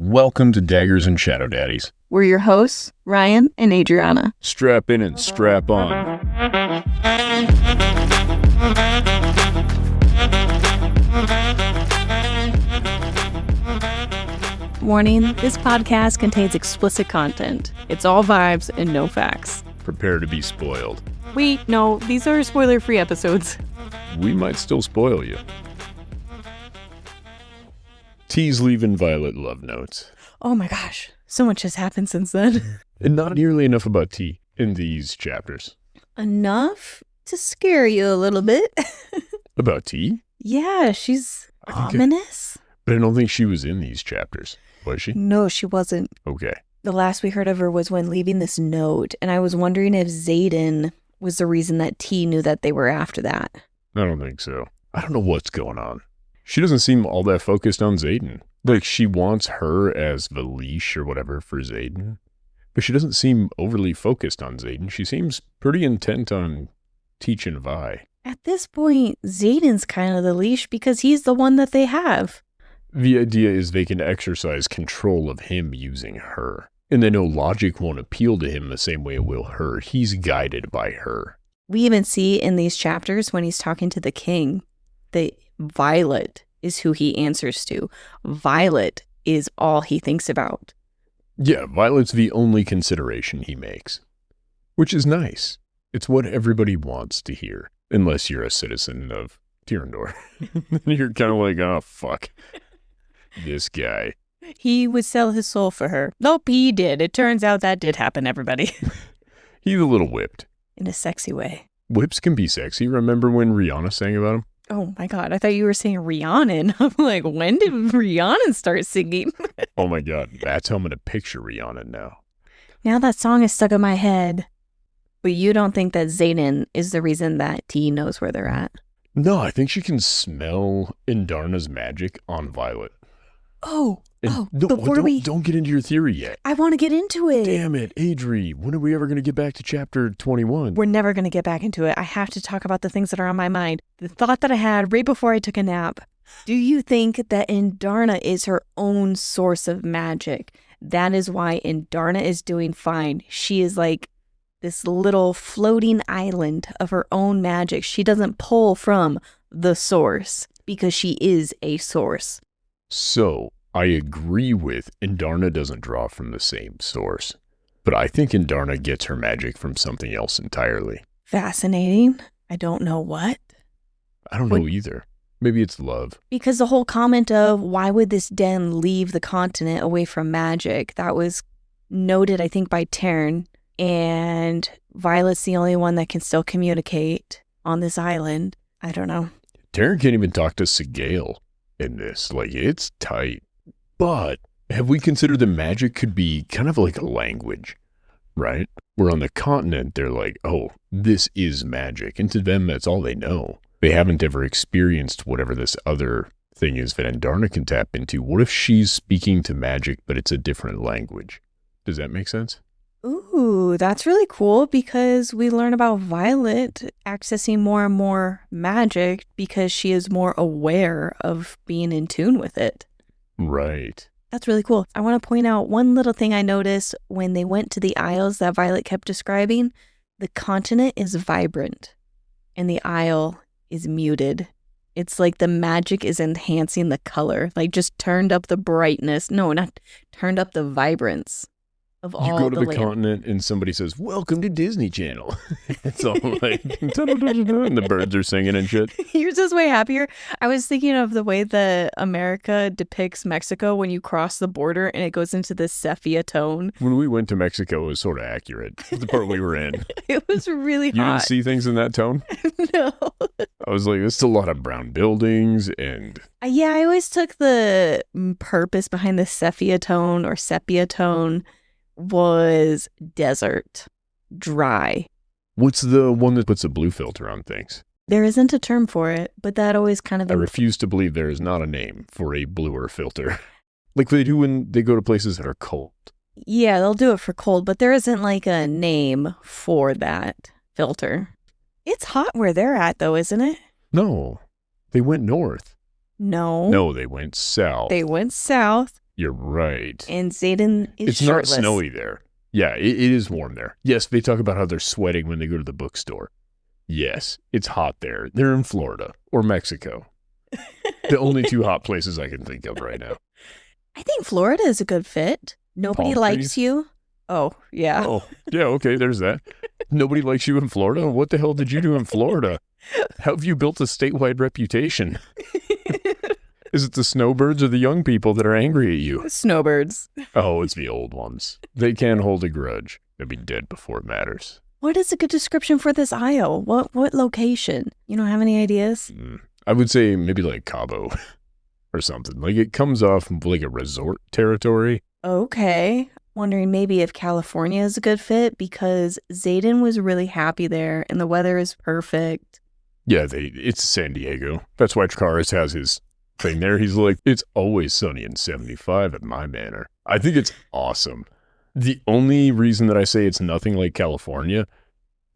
Welcome to Daggers and Shadow Daddies. We're your hosts, Ryan and Adriana. Strap in and strap on. Warning, this podcast contains explicit content. It's all vibes and no facts. Prepare to be spoiled. Wait, no, these are spoiler-free episodes. We might still spoil you. T's leaving Violet love notes. Oh my gosh, so much has happened since then. And not nearly enough about T in these chapters. Enough to scare you a little bit. About T? Yeah, she's ominous. But I don't think she was in these chapters, was she? No, she wasn't. Okay. The last we heard of her was when leaving this note, and I was wondering if Xaden was the reason that T knew that they were after that. I don't think so. I don't know what's going on. She doesn't seem all that focused on Xaden. Like, she wants her as the leash or whatever for Xaden. But she doesn't seem overly focused on Xaden. She seems pretty intent on teaching Vi. At this point, Xaden's kind of the leash because he's the one that they have. The idea is they can exercise control of him using her. And they know logic won't appeal to him the same way it will her. He's guided by her. We even see in these chapters when he's talking to the king, that Violet is who he answers to. Violet is all he thinks about. Yeah, Violet's the only consideration he makes. Which is nice. It's what everybody wants to hear. Unless you're a citizen of Tyrandor. You're kind of like, oh, fuck. This guy. He would sell his soul for her. Nope, he did. It turns out that did happen, everybody. He's a little whipped. In a sexy way. Whips can be sexy. Remember when Rihanna sang about him? Oh my God, I thought you were saying Rhiannon. I'm like, when did Rhiannon start singing? Oh my God, that's how I'm going to picture Rihanna now. Now that song is stuck in my head. But you don't think that Xaden is the reason that T knows where they're at? No, I think she can smell Andarna's magic on Violet. Don't get into your theory yet. I want to get into it. Damn it, Adri. When are we ever going to get back to chapter 21? We're never going to get back into it. I have to talk about the things that are on my mind. The thought that I had right before I took a nap. Do you think that Andarna is her own source of magic? That is why Andarna is doing fine. She is like this little floating island of her own magic. She doesn't pull from the source because she is a source. So, I agree with Andarna doesn't draw from the same source. But I think Andarna gets her magic from something else entirely. Fascinating. I don't know what. I don't know either. Maybe it's love. Because the whole comment of why would this den leave the continent away from magic, that was noted, I think, by Tairn. And Violet's the only one that can still communicate on this island. I don't know. Tairn can't even talk to Sigale in this. Like, it's tight. But have we considered that magic could be kind of like a language, right? Where on the continent, they're like, oh, this is magic. And to them, that's all they know. They haven't ever experienced whatever this other thing is that Andarna can tap into. What if she's speaking to magic, but it's a different language? Does that make sense? Ooh, that's really cool because we learn about Violet accessing more and more magic because she is more aware of being in tune with it. Right. That's really cool. I want to point out one little thing I noticed when they went to the isles that Violet kept describing. The continent is vibrant and the isle is muted. It's like the magic is enhancing the color, like just turned up the brightness. No, not turned up the vibrance. You go to the continent and somebody says, welcome to Disney Channel. It's all like, and the birds are singing and shit. You're just way happier. I was thinking of the way that America depicts Mexico when you cross the border and it goes into this sepia tone. When we went to Mexico, it was sort of accurate. The part we were in. It was really hot. You didn't see things in that tone? No. I was like, there's a lot of brown buildings and... Yeah, I always took the purpose behind the sepia tone was desert, dry. What's the one that puts a blue filter on things? There isn't a term for it, but that always kind of... I refuse to believe there is not a name for a bluer filter. Like they do when they go to places that are cold. Yeah, they'll do it for cold, but there isn't like a name for that filter. It's hot where they're at though, isn't it? No, they went north. No. No, they went south. They went south. You're right. And Xaden is It's shirtless. not snowy there. Yeah, it is warm there. Yes, they talk about how they're sweating when they go to the bookstore. Yes, it's hot there. They're in Florida or Mexico. The only two hot places I can think of right now. I think Florida is a good fit. Nobody Palm likes trees? you. Oh, yeah. Oh, yeah, okay, there's that. Nobody likes you in Florida? What the hell did you do in Florida? How have you built a statewide reputation? Is it the snowbirds or the young people that are angry at you? Snowbirds. Oh, it's the old ones. They can't hold a grudge. They'll be dead before it matters. What is a good description for this isle? What location? You don't have any ideas? I would say maybe like Cabo or something. Like it comes off like a resort territory. Okay. Wondering maybe if California is a good fit because Xaden was really happy there and the weather is perfect. Yeah, it's San Diego. That's why Tecarus has his thing there. He's like, it's always sunny and 75 at my manor. I think it's awesome. The only reason that I say it's nothing like California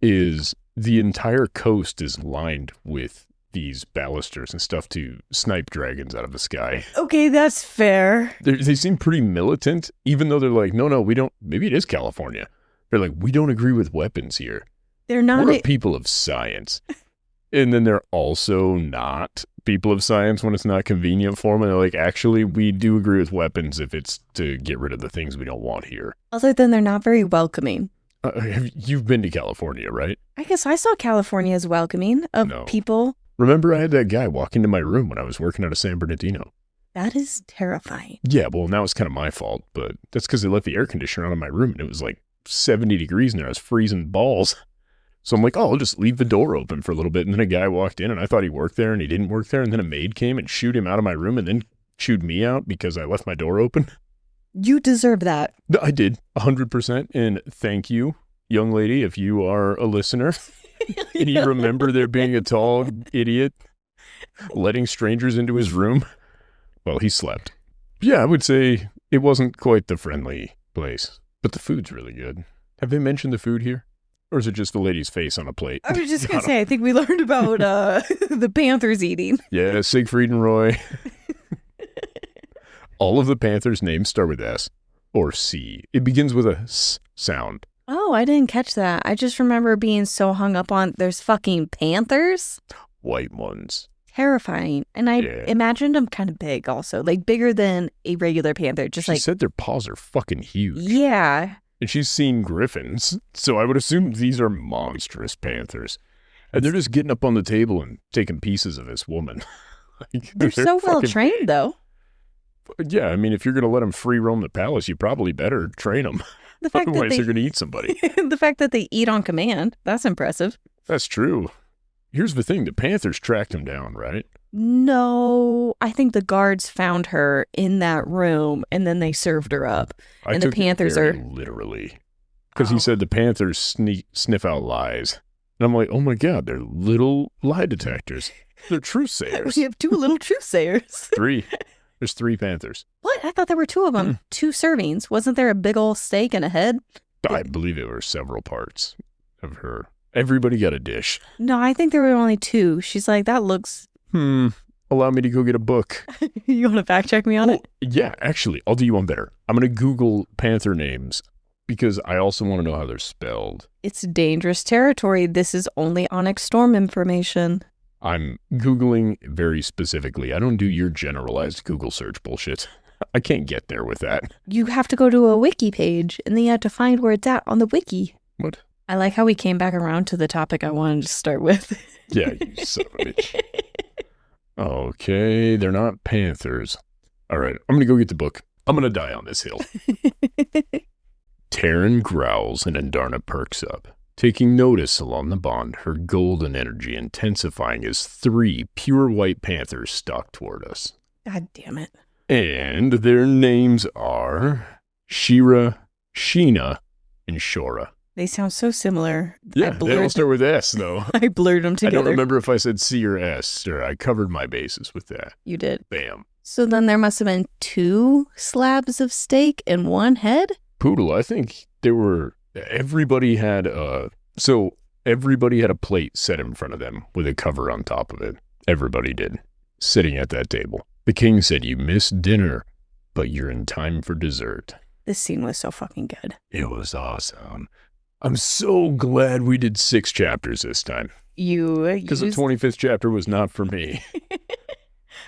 is the entire coast is lined with these ballisters and stuff to snipe dragons out of the sky. Okay, that's fair. They seem pretty militant, even though they're like, no, we don't. Maybe it is California. They're like, we don't agree with weapons here. They're not. We're people of science. And then they're also not people of science when it's not convenient for them. And they're like, actually, we do agree with weapons if it's to get rid of the things we don't want here. Other than they're not very welcoming. You've been to California, right? I guess I saw California as welcoming of people. Remember I had that guy walk into my room when I was working out of San Bernardino? That is terrifying. Yeah, well, now it's kind of my fault, but that's because they left the air conditioner on in my room and it was like 70 degrees in there. I was freezing balls. So I'm like, oh, I'll just leave the door open for a little bit. And then a guy walked in and I thought he worked there and he didn't work there. And then a maid came and shooed him out of my room and then chewed me out because I left my door open. You deserve that. I did, 100%. And thank you, young lady, if you are a listener. And you remember there being a tall idiot letting strangers into his room? Well, he slept. Yeah, I would say it wasn't quite the friendly place, but the food's really good. Have they mentioned the food here? Or is it just the lady's face on a plate? I was just going to say, I think we learned about the Panthers eating. Yeah, Siegfried and Roy. All of the Panthers' names start with S or C. It begins with a S sound. Oh, I didn't catch that. I just remember being so hung up on there's fucking panthers. White ones. Terrifying. And I imagined them kind of big also, like bigger than a regular panther. Just she said their paws are fucking huge. Yeah. And she's seen gryphons, so I would assume these are monstrous panthers. And they're just getting up on the table and taking pieces of this woman. Like, they're so well trained, though. Yeah, I mean, if you're going to let them free roam the palace, you probably better train them. The fact Otherwise, that they're going to eat somebody. The fact that they eat on command, that's impressive. That's true. Here's the thing. The Panthers tracked him down, right? No, I think the guards found her in that room and then they served her up. And the Panthers are literally, because he said the Panthers sniff out lies. And I'm like, oh my God, they're little lie detectors. They're truth sayers. We have two little truth sayers. Three. There's 3 Panthers. What? I thought there were 2 of them. 2 servings. Wasn't there a big old steak and a head? I believe it were several parts of her. Everybody got a dish. No, I think there were only 2. She's like, that looks... Allow me to go get a book. You want to fact check me on it? Yeah, actually, I'll do you one better. I'm going to Google Panther names because I also want to know how they're spelled. It's dangerous territory. This is only Onyx Storm information. I'm Googling very specifically. I don't do your generalized Google search bullshit. I can't get there with that. You have to go to a wiki page, and then you have to find where it's at on the wiki. What? I like how we came back around to the topic I wanted to start with. Yeah, you son of a bitch. Okay, they're not panthers. All right, I'm going to go get the book. I'm going to die on this hill. Tairn growls and Andarna perks up, taking notice along the bond, her golden energy intensifying as 3 pure white panthers stalk toward us. God damn it. And their names are Shira, Sheena, and Shora. They sound so similar. Yeah, they all start with S, though. I blurred them together. I don't remember if I said C or S, or I covered my bases with that. You did. Bam. So then there must have been 2 slabs of steak and 1 head? Poodle, I think there were... Everybody had a plate set in front of them with a cover on top of it. Everybody did. Sitting at that table. The king said, "You missed dinner, but you're in time for dessert. This scene was so fucking good. It was awesome. I'm so glad we did 6 chapters this time. Because the 25th chapter was not for me.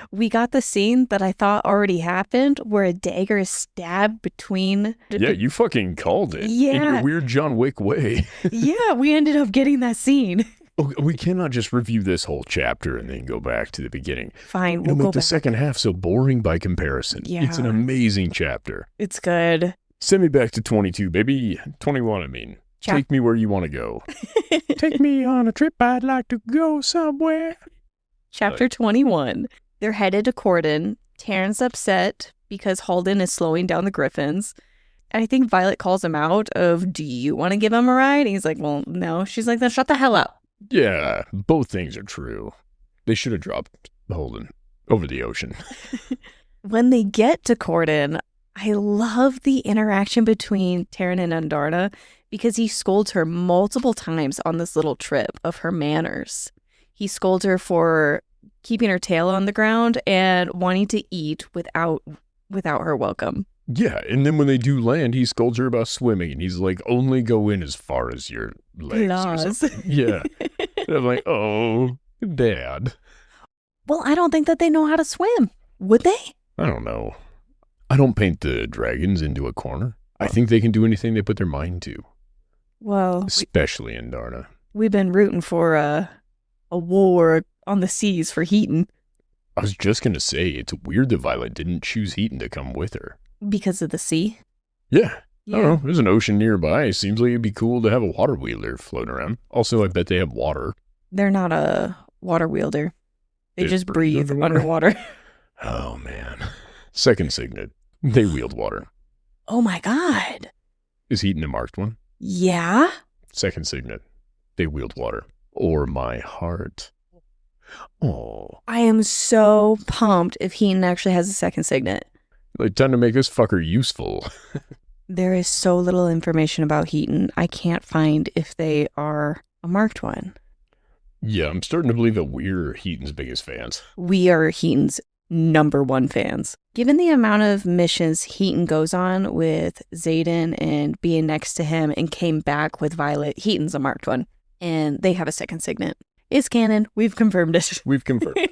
We got the scene that I thought already happened where a dagger is stabbed between... Yeah, you fucking called it. Yeah. In your weird John Wick way. Yeah, we ended up getting that scene. Okay, we cannot just review this whole chapter and then go back to the beginning. Fine, It'll we'll go make the back. second half so boring by comparison. Yeah. It's an amazing chapter. It's good. Send me back to 22, baby. 21, I mean. Take me where you want to go. Take me on a trip. I'd like to go somewhere. Chapter 21. They're headed to Cordyn. Tairn's upset because Halden is slowing down the gryphons. And I think Violet calls him out of, do you want to give him a ride? And he's like, well, no. She's like, then shut the hell up. Yeah, both things are true. They should have dropped Halden over the ocean. When they get to Cordyn, I love the interaction between Tairn and Andarna because he scolds her multiple times on this little trip of her manners. He scolds her for keeping her tail on the ground and wanting to eat without her welcome. Yeah, and then when they do land, he scolds her about swimming, and he's like, only go in as far as your legs. Claws. Yeah. And I'm like, oh, Dad. Well, I don't think that they know how to swim. Would they? I don't know. I don't paint the dragons into a corner. I think they can do anything they put their mind to. Well, especially in Andarna. We've been rooting for a war on the seas for Heaton. I was just going to say, it's weird that Violet didn't choose Heaton to come with her. Because of the sea? Yeah. I don't know. There's an ocean nearby. It seems like it'd be cool to have a water wielder floating around. Also, I bet they have water. They're not a water wielder. They just breathe underwater. Oh, man. Second signet. They wield water. Oh, my God. Is Heaton a marked one? Yeah? Second signet. They wield water. Or my heart. Oh. I am so pumped if Heaton actually has a second signet. Like, time to make this fucker useful. There is so little information about Heaton. I can't find if they are a marked one. Yeah, I'm starting to believe that we're Heaton's biggest fans. We are Heaton's #1 fans. Given the amount of missions Heaton goes on with Xaden and being next to him and came back with Violet, Heaton's a marked one. And they have a second signet. It's canon. We've confirmed it. We've confirmed.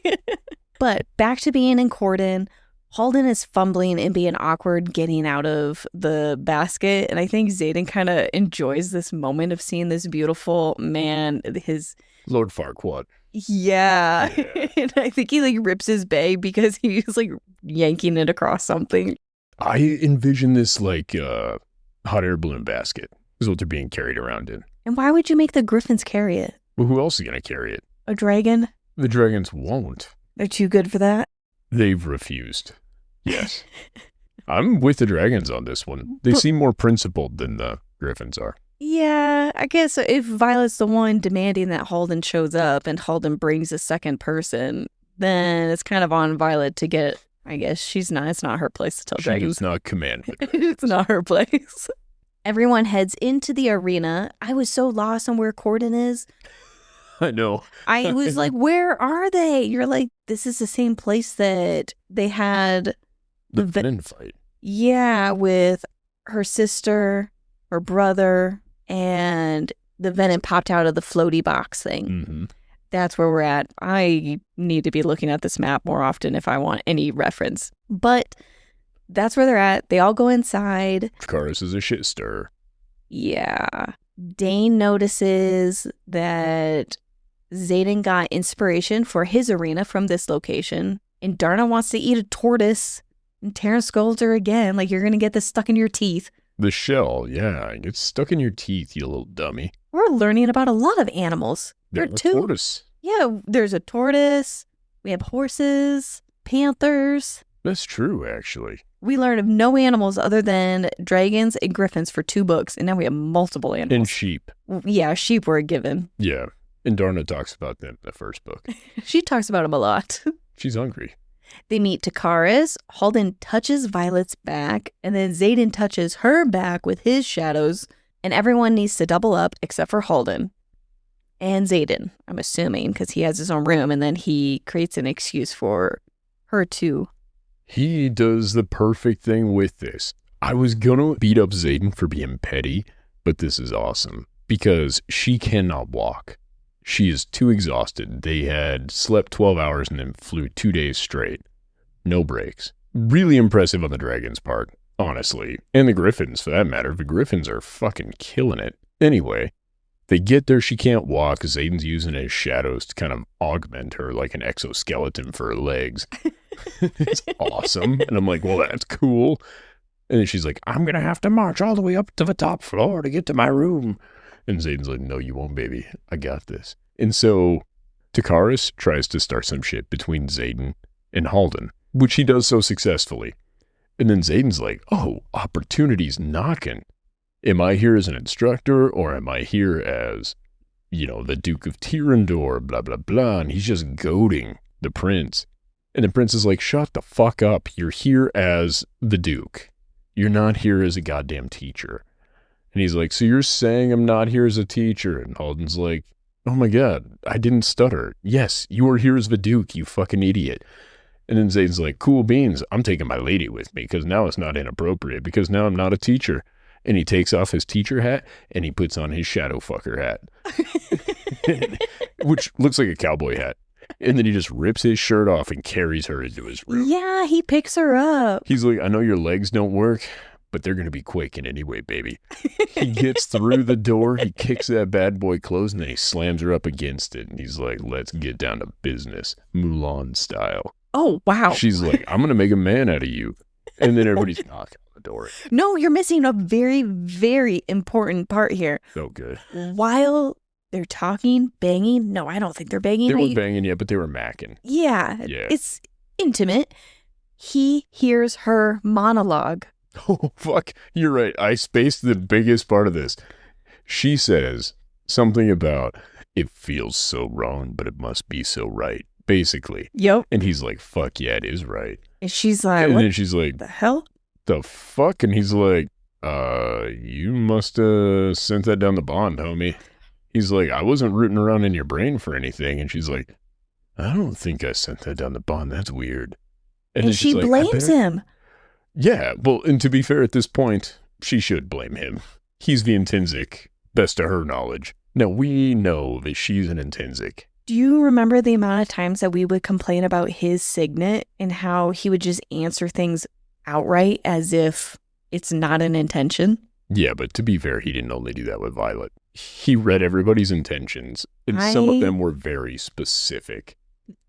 But back to being in Cordyn, Halden is fumbling and being awkward getting out of the basket. And I think Xaden kind of enjoys this moment of seeing this beautiful man, his... Lord Farquaad. Yeah. And I think he rips his bag because he's yanking it across something. I envision this hot air balloon basket is what they're being carried around in. And why would you make the Gryphons carry it? Well, who else is going to carry it? A dragon? The dragons won't. They're too good for that? They've refused. Yes. I'm with the dragons on this one. They seem more principled than the Gryphons are. Yeah, I guess if Violet's the one demanding that Halden shows up and Halden brings a second person, then it's kind of on Violet to get, I guess it's not her place to tell dragons. She does not command the It's not her place. Everyone heads into the arena. I was so lost on where Cordyn is. I know. I was like, where are they? You're like, this is the same place that they had the venin fight. Yeah, with her sister, her brother, and the venin popped out of the floaty box thing. Mm-hmm. That's where we're at. I need to be looking at this map more often if I want any reference. But that's where they're at. They all go inside. Tecarus is a shit stir. Yeah. Dane notices that Xaden got inspiration for his arena from this location. And Andarna wants to eat a tortoise. And Tairn scolds her again, like, you're going to get this stuck in your teeth. The shell, yeah. It gets stuck in your teeth, you little dummy. We're learning about a lot of animals. There are tortoise. Yeah, there's a tortoise. We have horses, panthers. That's true, actually. We learned of no animals other than dragons and griffins for 2 books, and now we have multiple animals. And sheep. Yeah, sheep were a given. Yeah, Andarna talks about them in the first book. She talks about them a lot. She's hungry. They meet Tecarus. Halden touches Violet's back, and then Xaden touches her back with his shadows, and everyone needs to double up except for Halden. And Xaden, I'm assuming, because he has his own room, and then he creates an excuse for her to... He does the perfect thing with this. I was gonna beat up Xaden for being petty, but this is awesome because she cannot walk. She is too exhausted. They had slept 12 hours and then flew 2 days straight. No breaks. Really impressive on the dragon's part, honestly. And the gryphons, for that matter. The gryphons are fucking killing it. Anyway, they get there. She can't walk. Xaden's using his shadows to kind of augment her like an exoskeleton for her legs. It's awesome. And I'm like, well, that's cool. And then she's like, I'm going to have to march all the way up to the top floor to get to my room. And Xaden's like, no, you won't, baby. I got this. And so Tecarus tries to start some shit between Xaden and Halden, which he does so successfully. And then Xaden's like, oh, opportunity's knocking. Am I here as an instructor or am I here as, the Duke of Tyrandor, blah, blah, blah. And he's just goading the prince. And the prince is like, shut the fuck up. You're here as the Duke. You're not here as a goddamn teacher. And he's like, so you're saying I'm not here as a teacher? And Halden's like, oh my God, I didn't stutter. Yes, you are here as the Duke, you fucking idiot. And then Xaden's like, cool beans, I'm taking my lady with me because now it's not inappropriate because now I'm not a teacher. And he takes off his teacher hat and he puts on his shadow fucker hat, which looks like a cowboy hat. And then he just rips his shirt off and carries her into his room. Yeah, he picks her up. He's like, I know your legs don't work, but they're going to be quaking anyway, baby. He gets through the door, he kicks that bad boy closed, and then he slams her up against it. And he's like, let's get down to business, Mulan style. Oh, wow. She's like, I'm going to make a man out of you. And then everybody's knocking on the door. No, you're missing a very, very important part here. So good. While they're talking, banging. No, I don't think they're banging. They weren't banging yet, but they were macking. Yeah. It's intimate. He hears her monolog. Oh, fuck. You're right. I spaced the biggest part of this. She says something about, it feels so wrong, but it must be so right. Basically. Yep. And he's like, fuck yeah, it is right. And she's like, and what then she's like, the hell? The fuck? And he's like, you must have sent that down the bond, homie. He's like, I wasn't rooting around in your brain for anything. And she's like, I don't think I sent that down the bond. That's weird. And then she she's like, blames him. Yeah, well, and to be fair, at this point, she should blame him. He's the intrinsic, best to her knowledge. Now, we know that she's an intrinsic. Do you remember the amount of times that we would complain about his signet and how he would just answer things outright as if it's not an intention? Yeah, but to be fair, he didn't only do that with Violet. He read everybody's intentions, and some of them were very specific.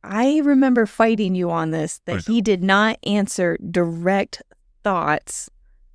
I remember fighting you on this, that he did not answer direct thoughts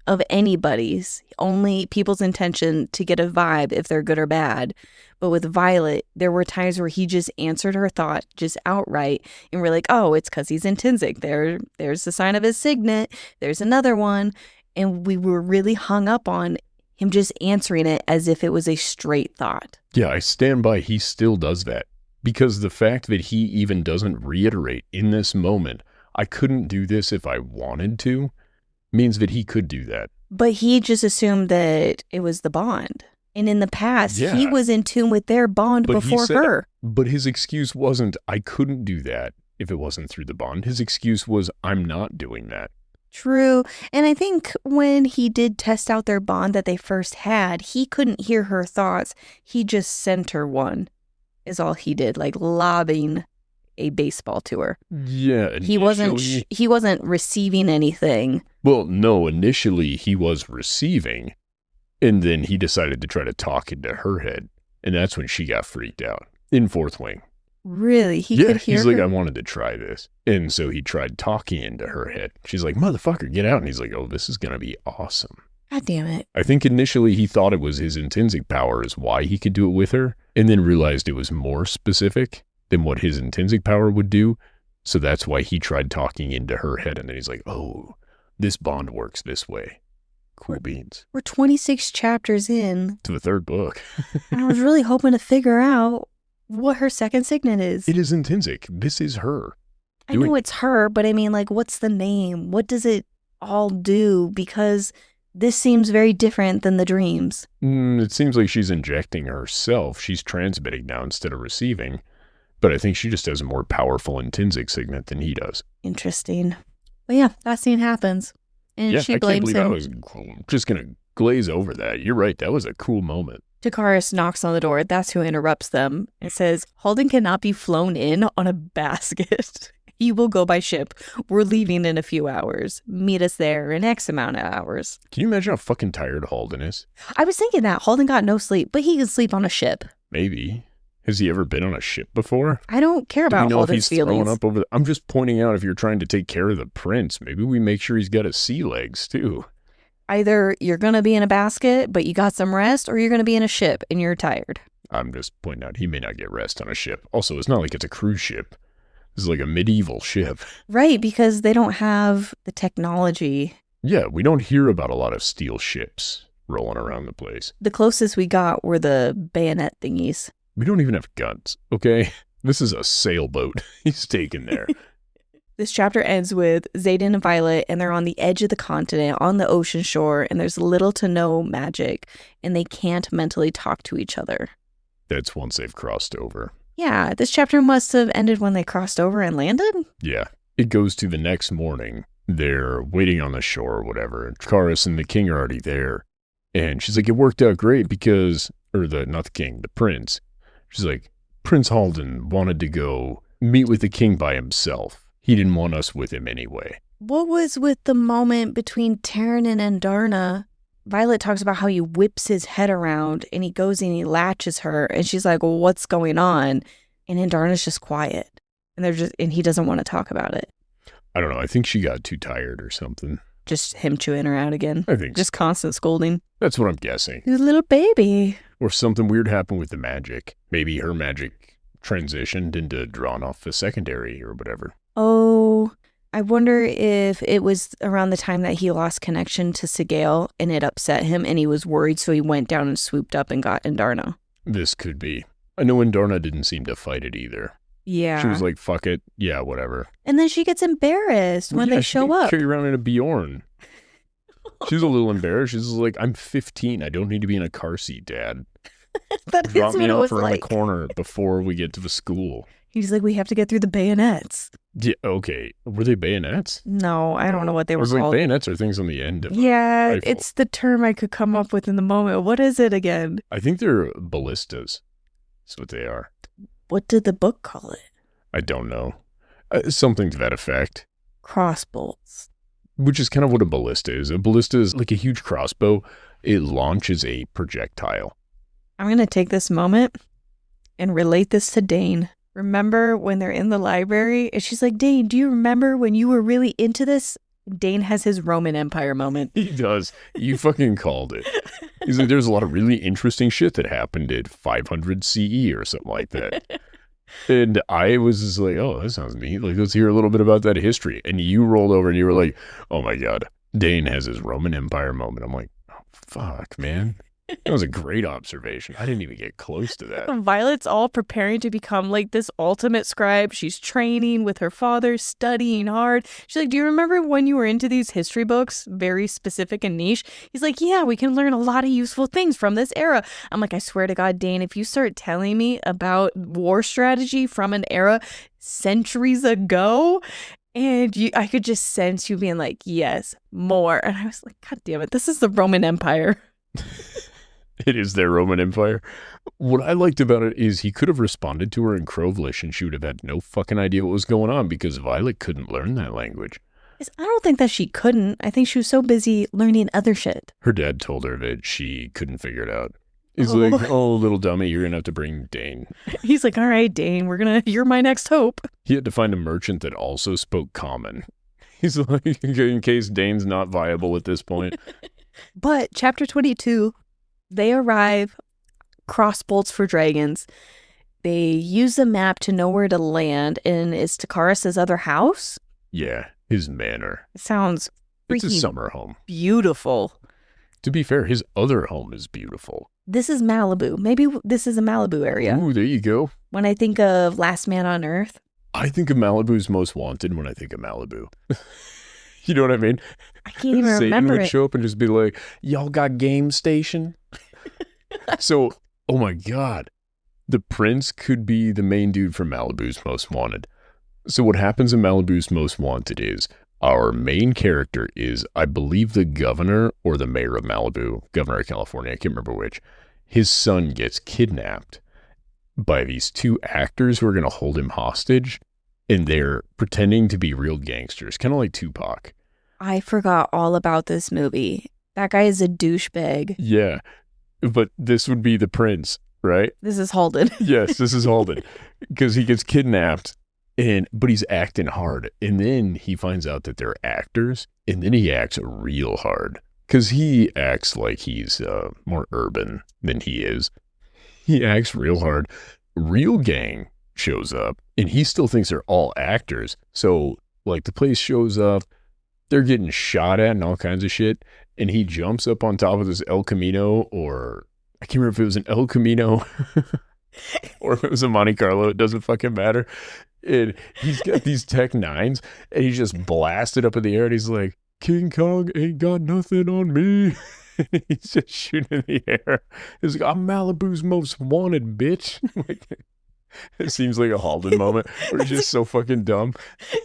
of anybody's, only people's intention to get a vibe if they're good or bad. But with Violet, there were times where he just answered her thought just outright, and we're like, oh, it's because he's intrinsic. There's the sign of his signet. There's another one. And we were really hung up on him just answering it as if it was a straight thought. Yeah, I stand by. He still does that. Because the fact that he even doesn't reiterate in this moment, I couldn't do this if I wanted to, means that he could do that. But he just assumed that it was the bond. And in the past, he was in tune with their bond before her. But his excuse wasn't, I couldn't do that if it wasn't through the bond. His excuse was, I'm not doing that. True. And I think when he did test out their bond that they first had, he couldn't hear her thoughts. He just sent her one, is all he did, like lobbing a baseball to her. Yeah. He wasn't receiving anything. Well, no, initially he was receiving. And then he decided to try to talk into her head. And that's when she got freaked out in Fourth Wing. Really? He could hear he's her? like, I wanted to try this. And so he tried talking into her head. She's like, motherfucker, get out. And he's like, oh, this is going to be awesome. God damn it. I think initially he thought it was his intrinsic power is why he could do it with her. And then realized it was more specific than what his intrinsic power would do. So that's why he tried talking into her head. And then he's like, oh, this bond works this way. Cool beans. We're 26 chapters in to the third book. And I was really hoping to figure out what her second signet is. It is intrinsic. This is her. I know it's her, but I mean, like, what's the name? What does it all do? Because this seems very different than the dreams. It seems like she's injecting herself. She's transmitting now instead of receiving. But I think she just has a more powerful intrinsic signet than he does. Interesting. But yeah, that scene happens. And Yeah, she I can't blames believe I him. was just going to glaze over that. You're right. That was a cool moment. Tecarus knocks on the door. That's who interrupts them. It says, Halden cannot be flown in on a basket. He will go by ship. We're leaving in a few hours. Meet us there in X amount of hours. Can you imagine how fucking tired Halden is? I was thinking that. Halden got no sleep, but he can sleep on a ship. Maybe. Has he ever been on a ship before? I don't care Do we about know if Halden's he's throwing feelings. up over I'm just pointing out if you're trying to take care of the prince, maybe we make sure he's got his sea legs too. Either you're going to be in a basket, but you got some rest, or you're going to be in a ship and you're tired. I'm just pointing out he may not get rest on a ship. Also, it's not like it's a cruise ship. This is like a medieval ship. Right, because they don't have the technology. Yeah, we don't hear about a lot of steel ships rolling around the place. The closest we got were the bayonet thingies. We don't even have guns, okay? This is a sailboat he's taken there. This chapter ends with Xaden and Violet, and they're on the edge of the continent, on the ocean shore, and there's little to no magic, and they can't mentally talk to each other. That's once they've crossed over. Yeah, this chapter must have ended when they crossed over and landed? Yeah. It goes to the next morning. They're waiting on the shore or whatever. Tecarus and the king are already there. And she's like, it worked out great because, not the king, the prince. She's like, Prince Halden wanted to go meet with the king by himself. He didn't want us with him anyway. What was with the moment between Tairn and Andarna? Violet talks about how he whips his head around and he goes and he latches her. And she's like, well, what's going on? And Andarna's just quiet. And he doesn't want to talk about it. I don't know. I think she got too tired or something. Just him chewing her out again. I think Just constant scolding. that's what I'm guessing. He's a little baby. Or something weird happened with the magic. Maybe her magic transitioned into drawn off a secondary or whatever. Oh, I wonder if it was around the time that he lost connection to Sigale and it upset him and he was worried, so he went down and swooped up and got Andarna. This could be. I know Andarna didn't seem to fight it either. Yeah. She was like, fuck it. Yeah, whatever. And then she gets embarrassed when they show up. Carry around in a Bjorn. She's a little embarrassed. She's like, I'm 15. I don't need to be in a car seat, Dad. That Drop is me what it off was around like. the corner before we get to the school. He's like, we have to get through the bayonets. Yeah, okay. Were they bayonets? No, I don't know what they I were was called. like, bayonets are things on the end of a Yeah, rifle. it's the term I could come up with in the moment. What is it again? I think they're ballistas. That's what they are. What did the book call it? I don't know. Something to that effect. Crossbolts. Which is kind of what a ballista is. A ballista is like a huge crossbow. It launches a projectile. I'm going to take this moment and relate this to Dane. Remember when they're in the library and she's like, Dane, do you remember when you were really into this? Dane has his Roman Empire moment. He does. You fucking called it. He's like, there's a lot of really interesting shit that happened at 500 CE or something like that. And I was just like, oh, that sounds neat. Like, let's hear a little bit about that history. And you rolled over and you were like, oh my God, Dane has his Roman Empire moment. I'm like, oh, fuck, man. That was a great observation. I didn't even get close to that. Violet's all preparing to become like this ultimate scribe. She's training with her father, studying hard. She's like, do you remember when you were into these history books? Very specific and niche. He's like, yeah, we can learn a lot of useful things from this era. I'm like, I swear to God, Dane, if you start telling me about war strategy from an era centuries ago, and I could just sense you being like, yes, more. And I was like, God damn it, this is the Roman Empire. It is their Roman Empire. What I liked about it is he could have responded to her in Crovelish and she would have had no fucking idea what was going on because Violet couldn't learn that language. I don't think that she couldn't. I think she was so busy learning other shit. Her dad told her that she couldn't figure it out. He's Oh. like, oh, little dummy, you're going to have to bring Dane. He's like, all right, Dane, you're my next hope. He had to find a merchant that also spoke common. He's like, in case Dane's not viable at this point. But chapter 22, they arrive, crossbolts for dragons. They use a map to know where to land, and it's Tecarus' other house? Yeah, his manor. It sounds It's a freaking summer home. beautiful. To be fair, his other home is beautiful. This is Malibu. Maybe this is a Malibu area. Ooh, there you go. When I think of Last Man on Earth, I think of Malibu's Most Wanted when I think of Malibu. You know what I mean? I can't even Satan remember would it. show up and just be like, y'all got game station? So, oh my God. The prince could be the main dude from Malibu's Most Wanted. So what happens in Malibu's Most Wanted is our main character is, I believe, the governor or the mayor of Malibu, governor of California, I can't remember which. His son gets kidnapped by these two actors who are going to hold him hostage, and they're pretending to be real gangsters, kind of like Tupac. I forgot all about this movie. That guy is a douchebag. Yeah, but this would be the prince, right? This is Halden. Yes, this is Halden, because he gets kidnapped, but he's acting hard, and then he finds out that they're actors, and then he acts real hard, because he acts like he's more urban than he is. He acts real hard. Real gang shows up, and he still thinks they're all actors. So, like, the place shows up, they're getting shot at and all kinds of shit, and he jumps up on top of this El Camino, or I can't remember if it was an El Camino or if it was a Monte Carlo. It doesn't fucking matter. And he's got these Tech 9s, and he's just blasted up in the air, and he's like, King Kong ain't got nothing on me. He's just shooting in the air. He's like, I'm Malibu's most wanted, bitch. Like, it seems like a Halden moment where he's just so fucking dumb.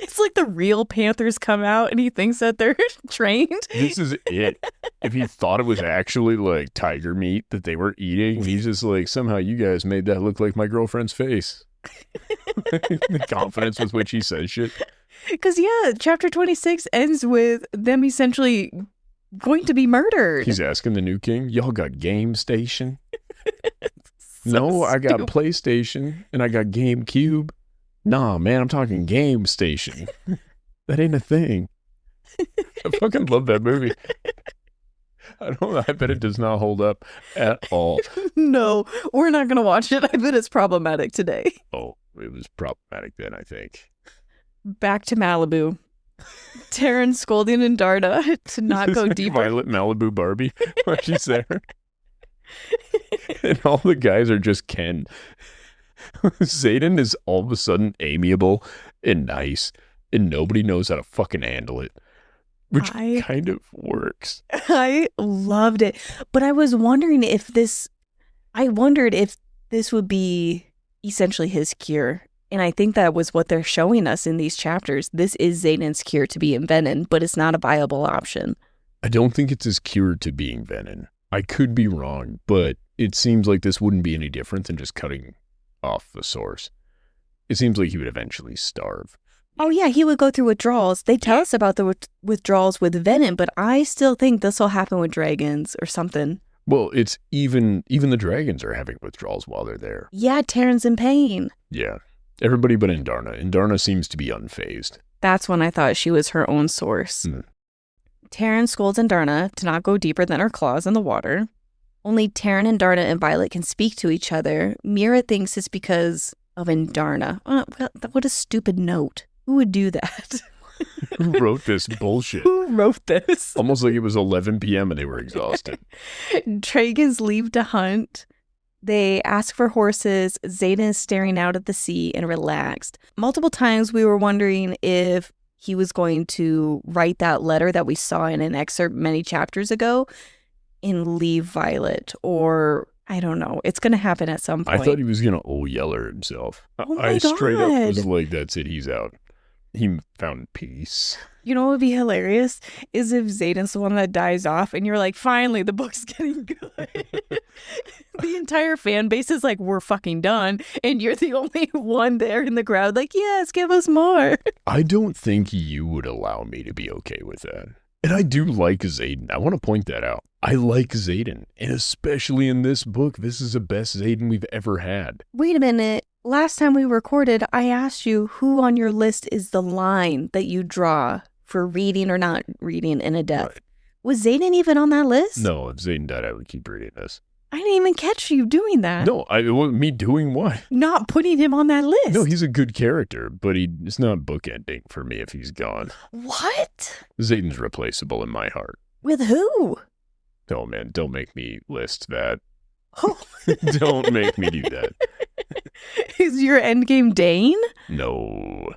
It's like the real Panthers come out and he thinks that they're trained. This is it. If he thought it was actually like tiger meat that they were eating, he's just like, somehow you guys made that look like my girlfriend's face. The confidence with which he says shit. Because, yeah, chapter 26 ends with them essentially going to be murdered. He's asking the new king, y'all got Game Station? So no, I got stupid. PlayStation and I got GameCube. Nah, man, I'm talking Game Station. That ain't a thing. I fucking love that movie. I don't know. I bet it does not hold up at all. No, we're not going to watch it. I bet it's problematic today. Oh, it was problematic then, I think. Back to Malibu. Tairn scolding Andarna to not go Like deeper. Violet Malibu Barbie while she's there. And all the guys are just Ken. Xaden is all of a sudden amiable and nice, and nobody knows how to fucking handle it. Which kind of works. I loved it. But I was wondering if this would be essentially his cure. And I think that was what they're showing us in these chapters. This is Xaden's cure to being venin, but it's not a viable option. I don't think it's his cure to being venin. I could be wrong, but it seems like this wouldn't be any different than just cutting off the source. It seems like he would eventually starve. Oh, yeah, he would go through withdrawals. They tell us about the withdrawals with venin, but I still think this will happen with dragons or something. Well, it's even the dragons are having withdrawals while they're there. Yeah, Tairn's in pain. Yeah. Everybody but Andarna. Andarna seems to be unfazed. That's when I thought she was her own source. Tairn scolds Andarna to not go deeper than her claws in the water. Only Tairn, Andarna, and Violet can speak to each other. Mira thinks it's because of Andarna. What a stupid note. Who would do that? Who wrote this bullshit? Who wrote this? Almost like it was 11 p.m. and they were exhausted. Dragons leave to hunt. They ask for horses. Xaden is staring out at the sea and relaxed. Multiple times we were wondering if he was going to write that letter that we saw in an excerpt many chapters ago and leave Violet, or I don't know. It's going to happen at some point. I thought he was going to Yeller himself. Oh my I straight up God. was like, that's it, he's out. He found peace. You know what would be hilarious is if Xaden's the one that dies off and you're like, finally, the book's getting good. The entire fan base is like, we're fucking done. And you're the only one there in the crowd like, yes, give us more. I don't think you would allow me to be okay with that. And I do like Xaden. I want to point that out. I like Xaden. And especially in this book, this is the best Xaden we've ever had. Wait a minute. Last time we recorded, I asked you who on your list is the line that you draw for reading or not reading in a death. Right. Was Xaden even on that list? No, if Xaden died, I would keep reading this. I didn't even catch you doing that. No, me doing what? Not putting him on that list. No, he's a good character, but it's not bookending for me if he's gone. What? Xaden's replaceable in my heart. With who? Oh, man, don't make me list that. Oh. Don't make me do that. Is your endgame Dane? No.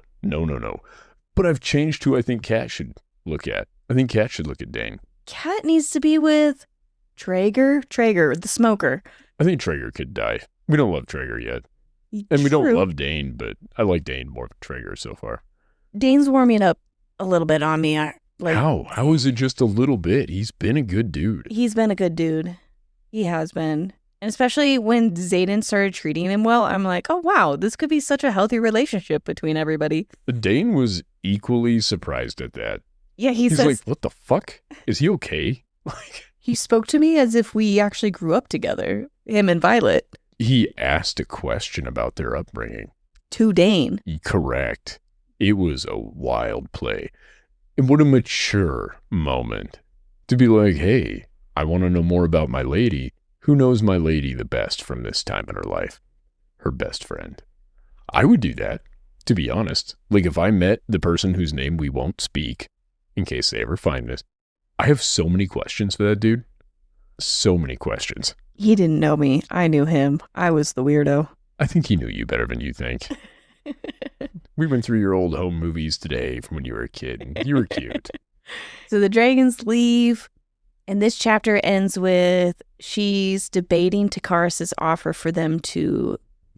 But I've changed who I think Kat should look at. I think Kat should look at Dane. Kat needs to be with Traeger, the smoker. I think Traeger could die. We don't love Traeger yet. And we don't True. love Dane, but I like Dane more than Traeger so far. Dane's warming up a little bit on me. How? How is it just a little bit? He's been a good dude. He's been a good dude. He has been. And especially when Xaden started treating him well, I'm like, oh, wow, this could be such a healthy relationship between everybody. Dane was equally surprised at that. Yeah, He's like, what the fuck? Is he okay? He spoke to me as if we actually grew up together, him and Violet. He asked a question about their upbringing. To Dane. Correct. It was a wild play. And what a mature moment to be like, hey, I want to know more about my lady. Who knows my lady the best from this time in her life? Her best friend. I would do that, to be honest. Like if I met the person whose name we won't speak, in case they ever find this, I have so many questions for that dude. So many questions. He didn't know me. I knew him. I was the weirdo. I think he knew you better than you think. We went through your old home movies today from when you were a kid, and you were cute. So the dragons leave, and this chapter ends with she's debating Tecarus' offer for them to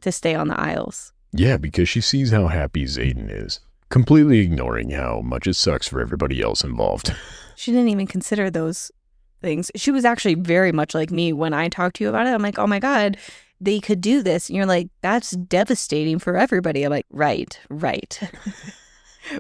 stay on the Isles. Yeah, because she sees how happy Xaden is, completely ignoring how much it sucks for everybody else involved. She didn't even consider those things. She was actually very much like me when I talked to you about it. I'm like, oh my God, they could do this. And you're like, that's devastating for everybody. I'm like, right.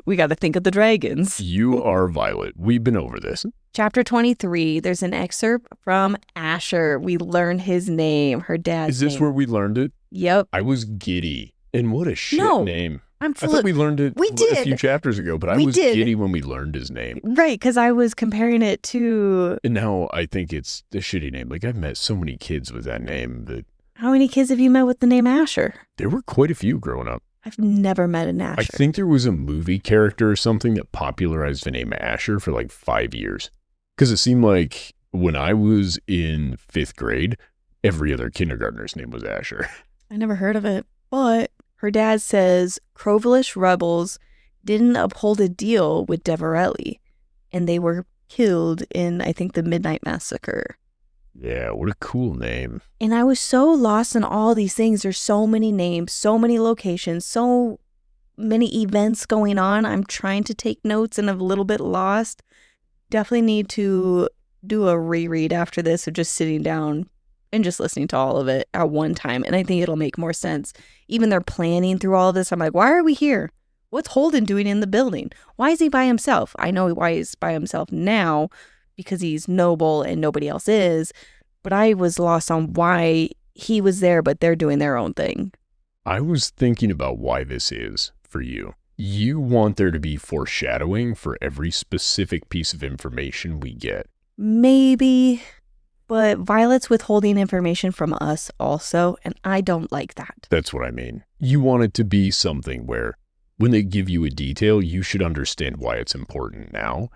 We got to think of the dragons. You are Violet. We've been over this. Chapter 23, there's an excerpt from Asher. We learn his name, her dad's name. Is this where we learned it? Yep. I was giddy. And what a shit name. I thought we learned it a few chapters ago, but I was giddy when we learned his name. Right, because I was comparing it to... And now I think it's a shitty name. Like, I've met so many kids with that name that... How many kids have you met with the name Asher? There were quite a few growing up. I've never met an Asher. I think there was a movie character or something that popularized the name Asher for like 5 years. Because it seemed like when I was in 5th grade, every other kindergartner's name was Asher. I never heard of it, but... Her dad says Crovelish rebels didn't uphold a deal with Deverelli, and they were killed in, I think, the Midnight Massacre. Yeah, what a cool name. And I was so lost in all these things. There's so many names, so many locations, so many events going on. I'm trying to take notes and I'm a little bit lost. Definitely need to do a reread after this of just sitting down and just listening to all of it at one time. And I think it'll make more sense. Even they're planning through all of this. I'm like, why are we here? What's Halden doing in the building? Why is he by himself? I know why he's by himself now because he's noble and nobody else is. But I was lost on why he was there, but they're doing their own thing. I was thinking about why this is for you. You want there to be foreshadowing for every specific piece of information we get. Maybe... But Violet's withholding information from us also, and I don't like that. That's what I mean. You want it to be something where when they give you a detail, you should understand why it's important now.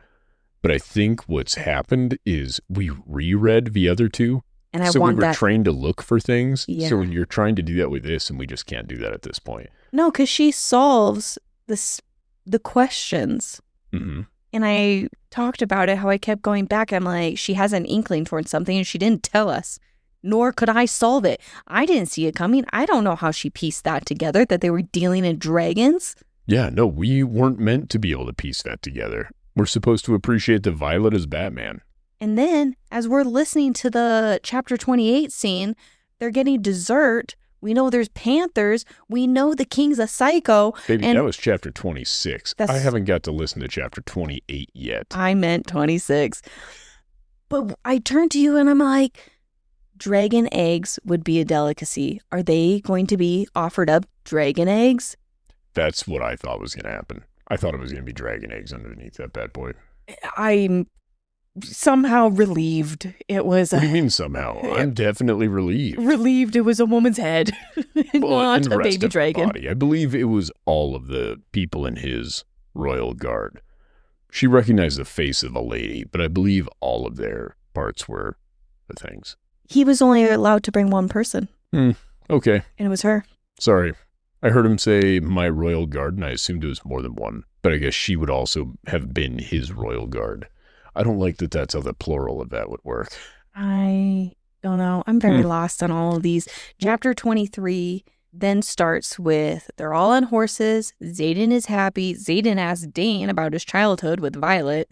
But I think what's happened is we reread the other two. And so we were trained to look for things. Yeah. So when you're trying to do that with this, and we just can't do that at this point. No, because she solves the questions. Mm-hmm. And I talked about it, how I kept going back. I'm like, she has an inkling towards something and she didn't tell us, nor could I solve it. I didn't see it coming. I don't know how she pieced that together, that they were dealing in dragons. Yeah, no, we weren't meant to be able to piece that together. We're supposed to appreciate the Violet as Batman. And then, as we're listening to the chapter 28 scene, they're getting dessert. We know there's panthers. We know the king's a psycho. Baby, that was chapter 26. I haven't got to listen to chapter 28 yet. I meant 26. But I turned to you and I'm like, dragon eggs would be a delicacy. Are they going to be offered up dragon eggs? That's what I thought was going to happen. I thought it was going to be dragon eggs underneath that bad boy. I'm somehow relieved. It was. What do you mean somehow? I'm definitely relieved. Relieved it was a woman's head, not a baby dragon. Body. I believe it was all of the people in his royal guard. She recognized the face of a lady, but I believe all of their parts were the things. He was only allowed to bring one person. Okay. And it was her. Sorry. I heard him say my royal guard, and I assumed it was more than one. But I guess she would also have been his royal guard. I don't like that that's how the plural of that would work. I don't know. I'm very lost on all of these. Chapter 23 then starts with they're all on horses. Xaden is happy. Xaden asks Dane about his childhood with Violet,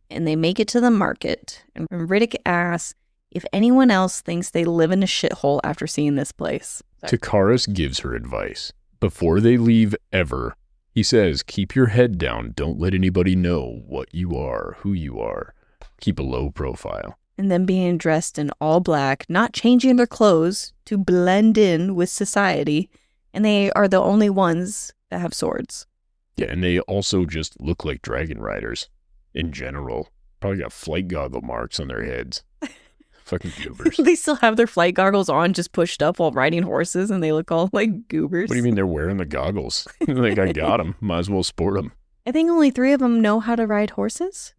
and they make it to the market. And Riddick asks if anyone else thinks they live in a shithole after seeing this place. Tecarus gives her advice. Before they leave ever, he says, keep your head down. Don't let anybody know what you are, who you are. Keep a low profile. And then being dressed in all black, not changing their clothes to blend in with society. And they are the only ones that have swords. Yeah, and they also just look like dragon riders in general. Probably got flight goggle marks on their heads. Fucking goobers. They still have their flight goggles on, just pushed up while riding horses, and they look all like goobers. What do you mean they're wearing the goggles? Like, I got them. Might as well sport them. I think only 3 of them know how to ride horses.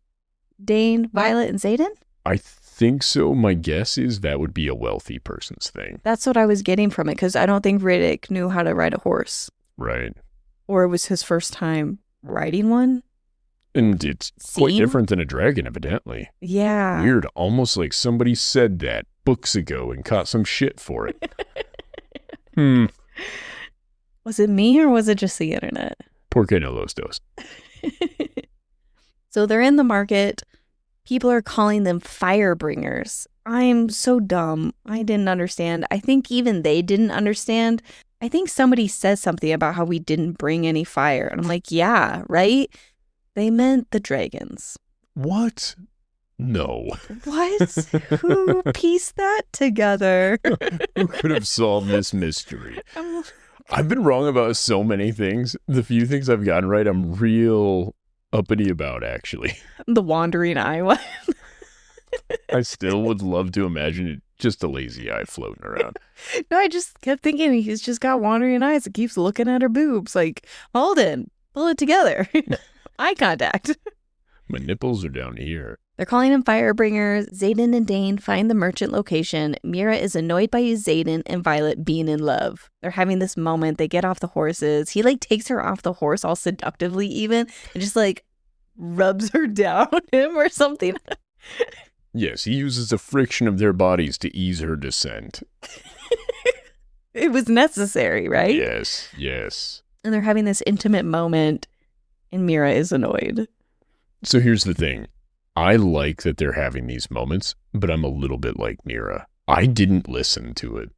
Dane, Violet, and Xaden? I think so. My guess is that would be a wealthy person's thing. That's what I was getting from it, because I don't think Riddick knew how to ride a horse. Right. Or it was his first time riding one. And it's quite different than a dragon, evidently. Yeah. Weird. Almost like somebody said that books ago and caught some shit for it. Was it me or was it just the internet? Porque no los dos. So they're in the market. People are calling them fire bringers. I'm so dumb. I didn't understand. I think even they didn't understand. I think somebody said something about how we didn't bring any fire. And I'm like, yeah, right? They meant the dragons. What? No. What? Who pieced that together? Who could have solved this mystery? I've been wrong about so many things. The few things I've gotten right, I'm real uppity about, actually. The wandering eye one. I still would love to imagine it just a lazy eye floating around. No, I just kept thinking he's just got wandering eyes. It keeps looking at her boobs. Like, Halden, pull it together. Eye contact. My nipples are down here. They're calling him Firebringers. Xaden and Dane find the merchant location. Mira is annoyed by Xaden and Violet being in love. They're having this moment. They get off the horses. He takes her off the horse all seductively even and just rubs her down him or something. Yes, he uses the friction of their bodies to ease her descent. It was necessary, right? Yes. And they're having this intimate moment. And Mira is annoyed. So here's the thing. I like that they're having these moments, but I'm a little bit like Mira. I didn't listen to it.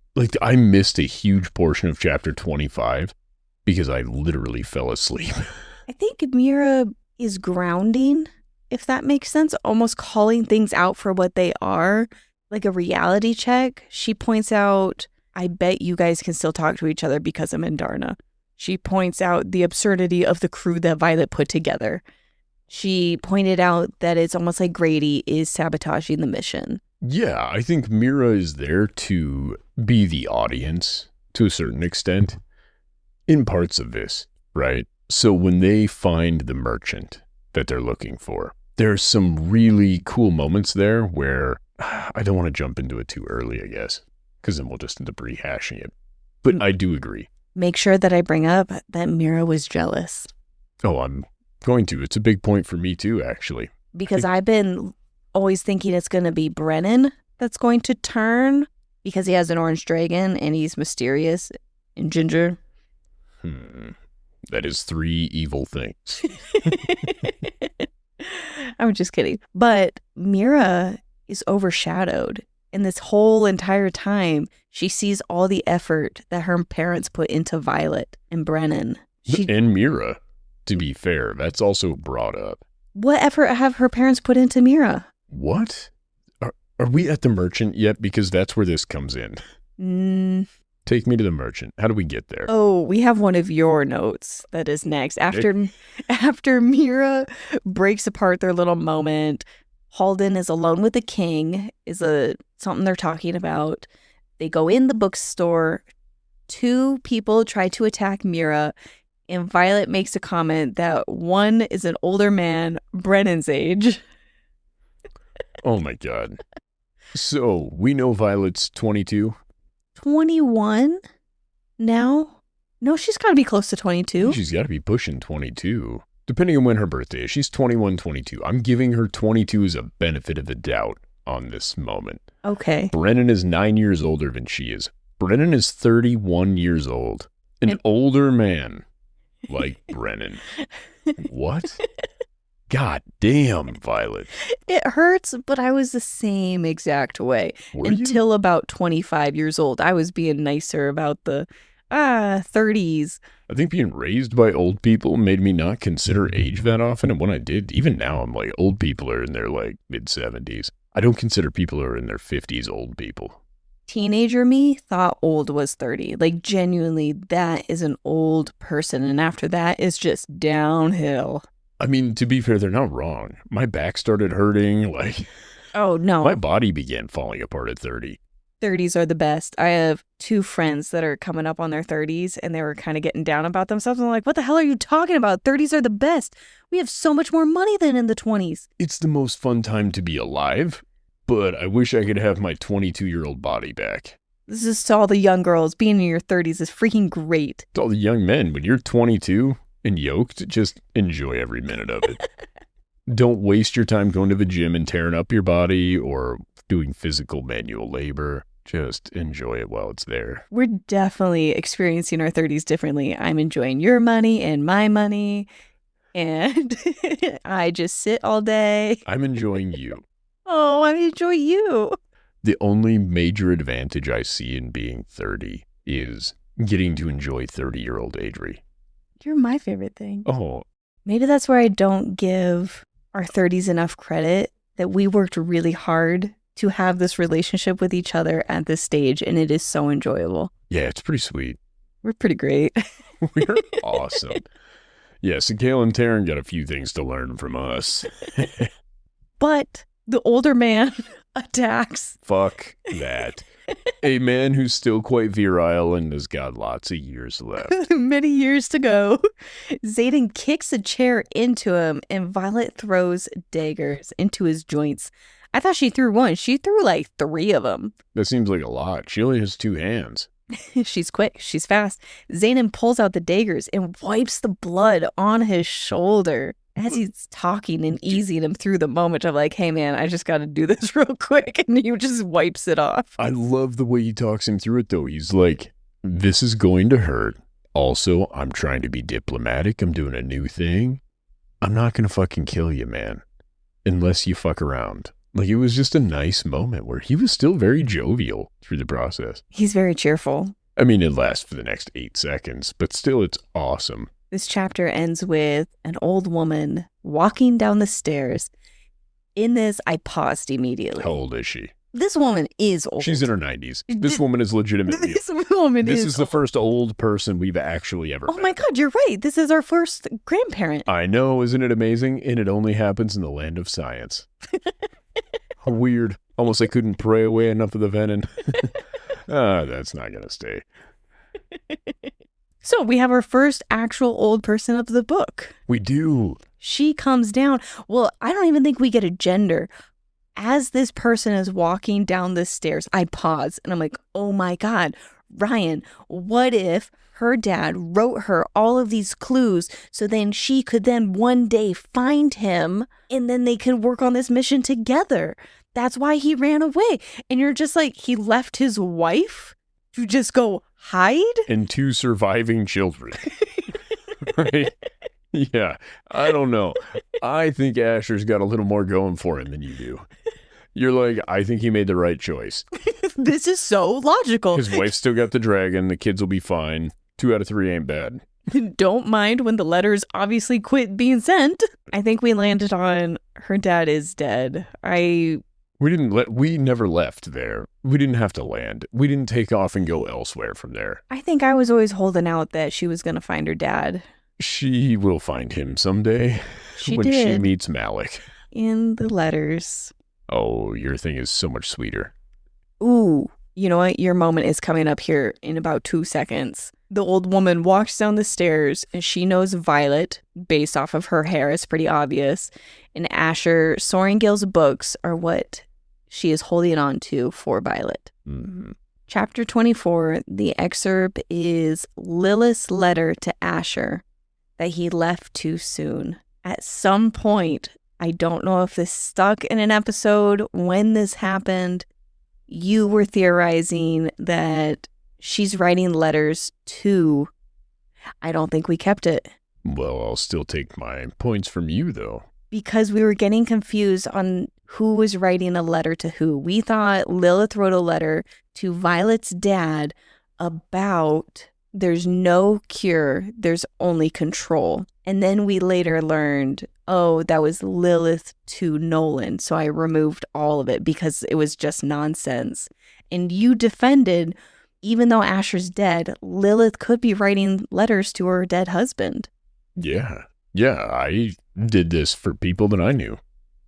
I missed a huge portion of chapter 25 because I literally fell asleep. I think Mira is grounding, if that makes sense, almost calling things out for what they are, like a reality check. She points out, I bet you guys can still talk to each other because I'm Andarna. She points out the absurdity of the crew that Violet put together. She pointed out that it's almost like Grady is sabotaging the mission. Yeah, I think Mira is there to be the audience to a certain extent in parts of this, right? So when they find the merchant that they're looking for, there's some really cool moments there where I don't want to jump into it too early, I guess, because then we'll just end up rehashing it. But I do agree. Make sure that I bring up that Mira was jealous. Oh, I'm going to. It's a big point for me too, actually. Because I've been always thinking it's going to be Brennan that's going to turn because he has an orange dragon and he's mysterious and ginger. That is 3 evil things. I'm just kidding. But Mira is overshadowed. And this whole entire time, she sees all the effort that her parents put into Violet and Brennan. And Mira, to be fair, that's also brought up. What effort have her parents put into Mira? What? Are we at the merchant yet? Because that's where this comes in. Take me to the merchant. How do we get there? Oh, we have one of your notes that is next. After Mira breaks apart their little moment, Halden is alone with the king, something they're talking about. They go in the bookstore. 2 people try to attack Mira, and Violet makes a comment that one is an older man, Brennan's age. Oh my God. So, we know Violet's 22? 21 now? No, she's got to be close to 22. She's got to be pushing 22. Depending on when her birthday is. She's 21, 22. I'm giving her 22 as a benefit of the doubt on this moment. Okay. Brennan is 9 years older than she is. Brennan is 31 years old. An older man like Brennan. What? God damn, Violet. It hurts, but I was the same exact way. Until about 25 years old. I was being nicer about the 30s. I think being raised by old people made me not consider age that often. And when I did, even now, I'm like, old people are in their like mid-70s. I don't consider people who are in their 50s old people. Teenager me thought old was 30. Like, genuinely, that is an old person. And after that, it's just downhill. I mean, to be fair, they're not wrong. My back started hurting. Like, oh, no. My body began falling apart at 30. 30s are the best. I have 2 friends that are coming up on their 30s, and they were kind of getting down about themselves. I'm like, what the hell are you talking about? 30s are the best. We have so much more money than in the 20s. It's the most fun time to be alive. But I wish I could have my 22-year-old body back. This is to all the young girls. Being in your 30s is freaking great. To all the young men, when you're 22 and yoked, just enjoy every minute of it. Don't waste your time going to the gym and tearing up your body or doing physical manual labor. Just enjoy it while it's there. We're definitely experiencing our 30s differently. I'm enjoying your money and my money. And I just sit all day. I'm enjoying you. Oh, I enjoy you. The only major advantage I see in being 30 is getting to enjoy 30-year-old Adri. You're my favorite thing. Oh. Maybe that's where I don't give our 30s enough credit, that we worked really hard to have this relationship with each other at this stage, and it is so enjoyable. Yeah, it's pretty sweet. We're pretty great. We're awesome. Yeah, so Gail and Tairn got a few things to learn from us. But the older man attacks. Fuck that. A man who's still quite virile and has got lots of years left. Many years to go. Xaden kicks a chair into him, and Violet throws daggers into his joints. I thought she threw one. She threw like 3 of them. That seems like a lot. She only has 2 hands. She's quick. She's fast. Xaden pulls out the daggers and wipes the blood on his shoulder. As he's talking and easing him through the moment of like, hey man, I just got to do this real quick. And he just wipes it off. I love the way he talks him through it though. He's like, this is going to hurt. Also, I'm trying to be diplomatic. I'm doing a new thing. I'm not going to fucking kill you, man. Unless you fuck around. Like, it was just a nice moment where he was still very jovial through the process. He's very cheerful. I mean, it lasts for the next 8 seconds, but still it's awesome. This chapter ends with an old woman walking down the stairs. In this, I paused immediately. How old is she? This woman is old. She's in her 90s. This woman is legitimately This woman This is is the first old person we've actually ever met. Oh my God, you're right. This is our first grandparent. I know, isn't it amazing? And it only happens in the land of science. How weird. Almost I couldn't pray away enough of the venin. That's not going to stay. So we have our first actual old person of the book. We do. She comes down. Well, I don't even think we get a gender. As this person is walking down the stairs, I pause and I'm like, oh my God, Ryan, what if her dad wrote her all of these clues so then she could then one day find him and then they could work on this mission together? That's why he ran away. And you're just like, he left his wife to just go hide? And 2 surviving children. Right? Yeah, I don't know. I think Asher's got a little more going for him than you do. You're like, I think he made the right choice. This is so logical. His wife's still got the dragon. The kids will be fine. 2 out of 3 ain't bad. Don't mind when the letters obviously quit being sent. I think we landed on her dad is dead. We never left there. We didn't have to land. We didn't take off and go elsewhere from there. I think I was always holding out that she was going to find her dad. She will find him someday. When she meets Malik. In the letters. Oh, your thing is so much sweeter. Ooh, you know what? Your moment is coming up here in about 2 seconds. The old woman walks down the stairs and she knows Violet, based off of her hair, it's pretty obvious. And Asher, Soaringale's books are what she is holding on to for Violet. Mm-hmm. Chapter 24, the excerpt is Lilith's letter to Asher that he left too soon. At some point, I don't know if this stuck in an episode when this happened, you were theorizing that she's writing letters to. I don't think we kept it. Well, I'll still take my points from you, though. Because we were getting confused on who was writing a letter to who. We thought Lilith wrote a letter to Violet's dad about there's no cure, there's only control. And then we later learned, oh, that was Lilith to Nolan. So I removed all of it because it was just nonsense. And you defended, even though Asher's dead, Lilith could be writing letters to her dead husband. Yeah, I did this for people that I knew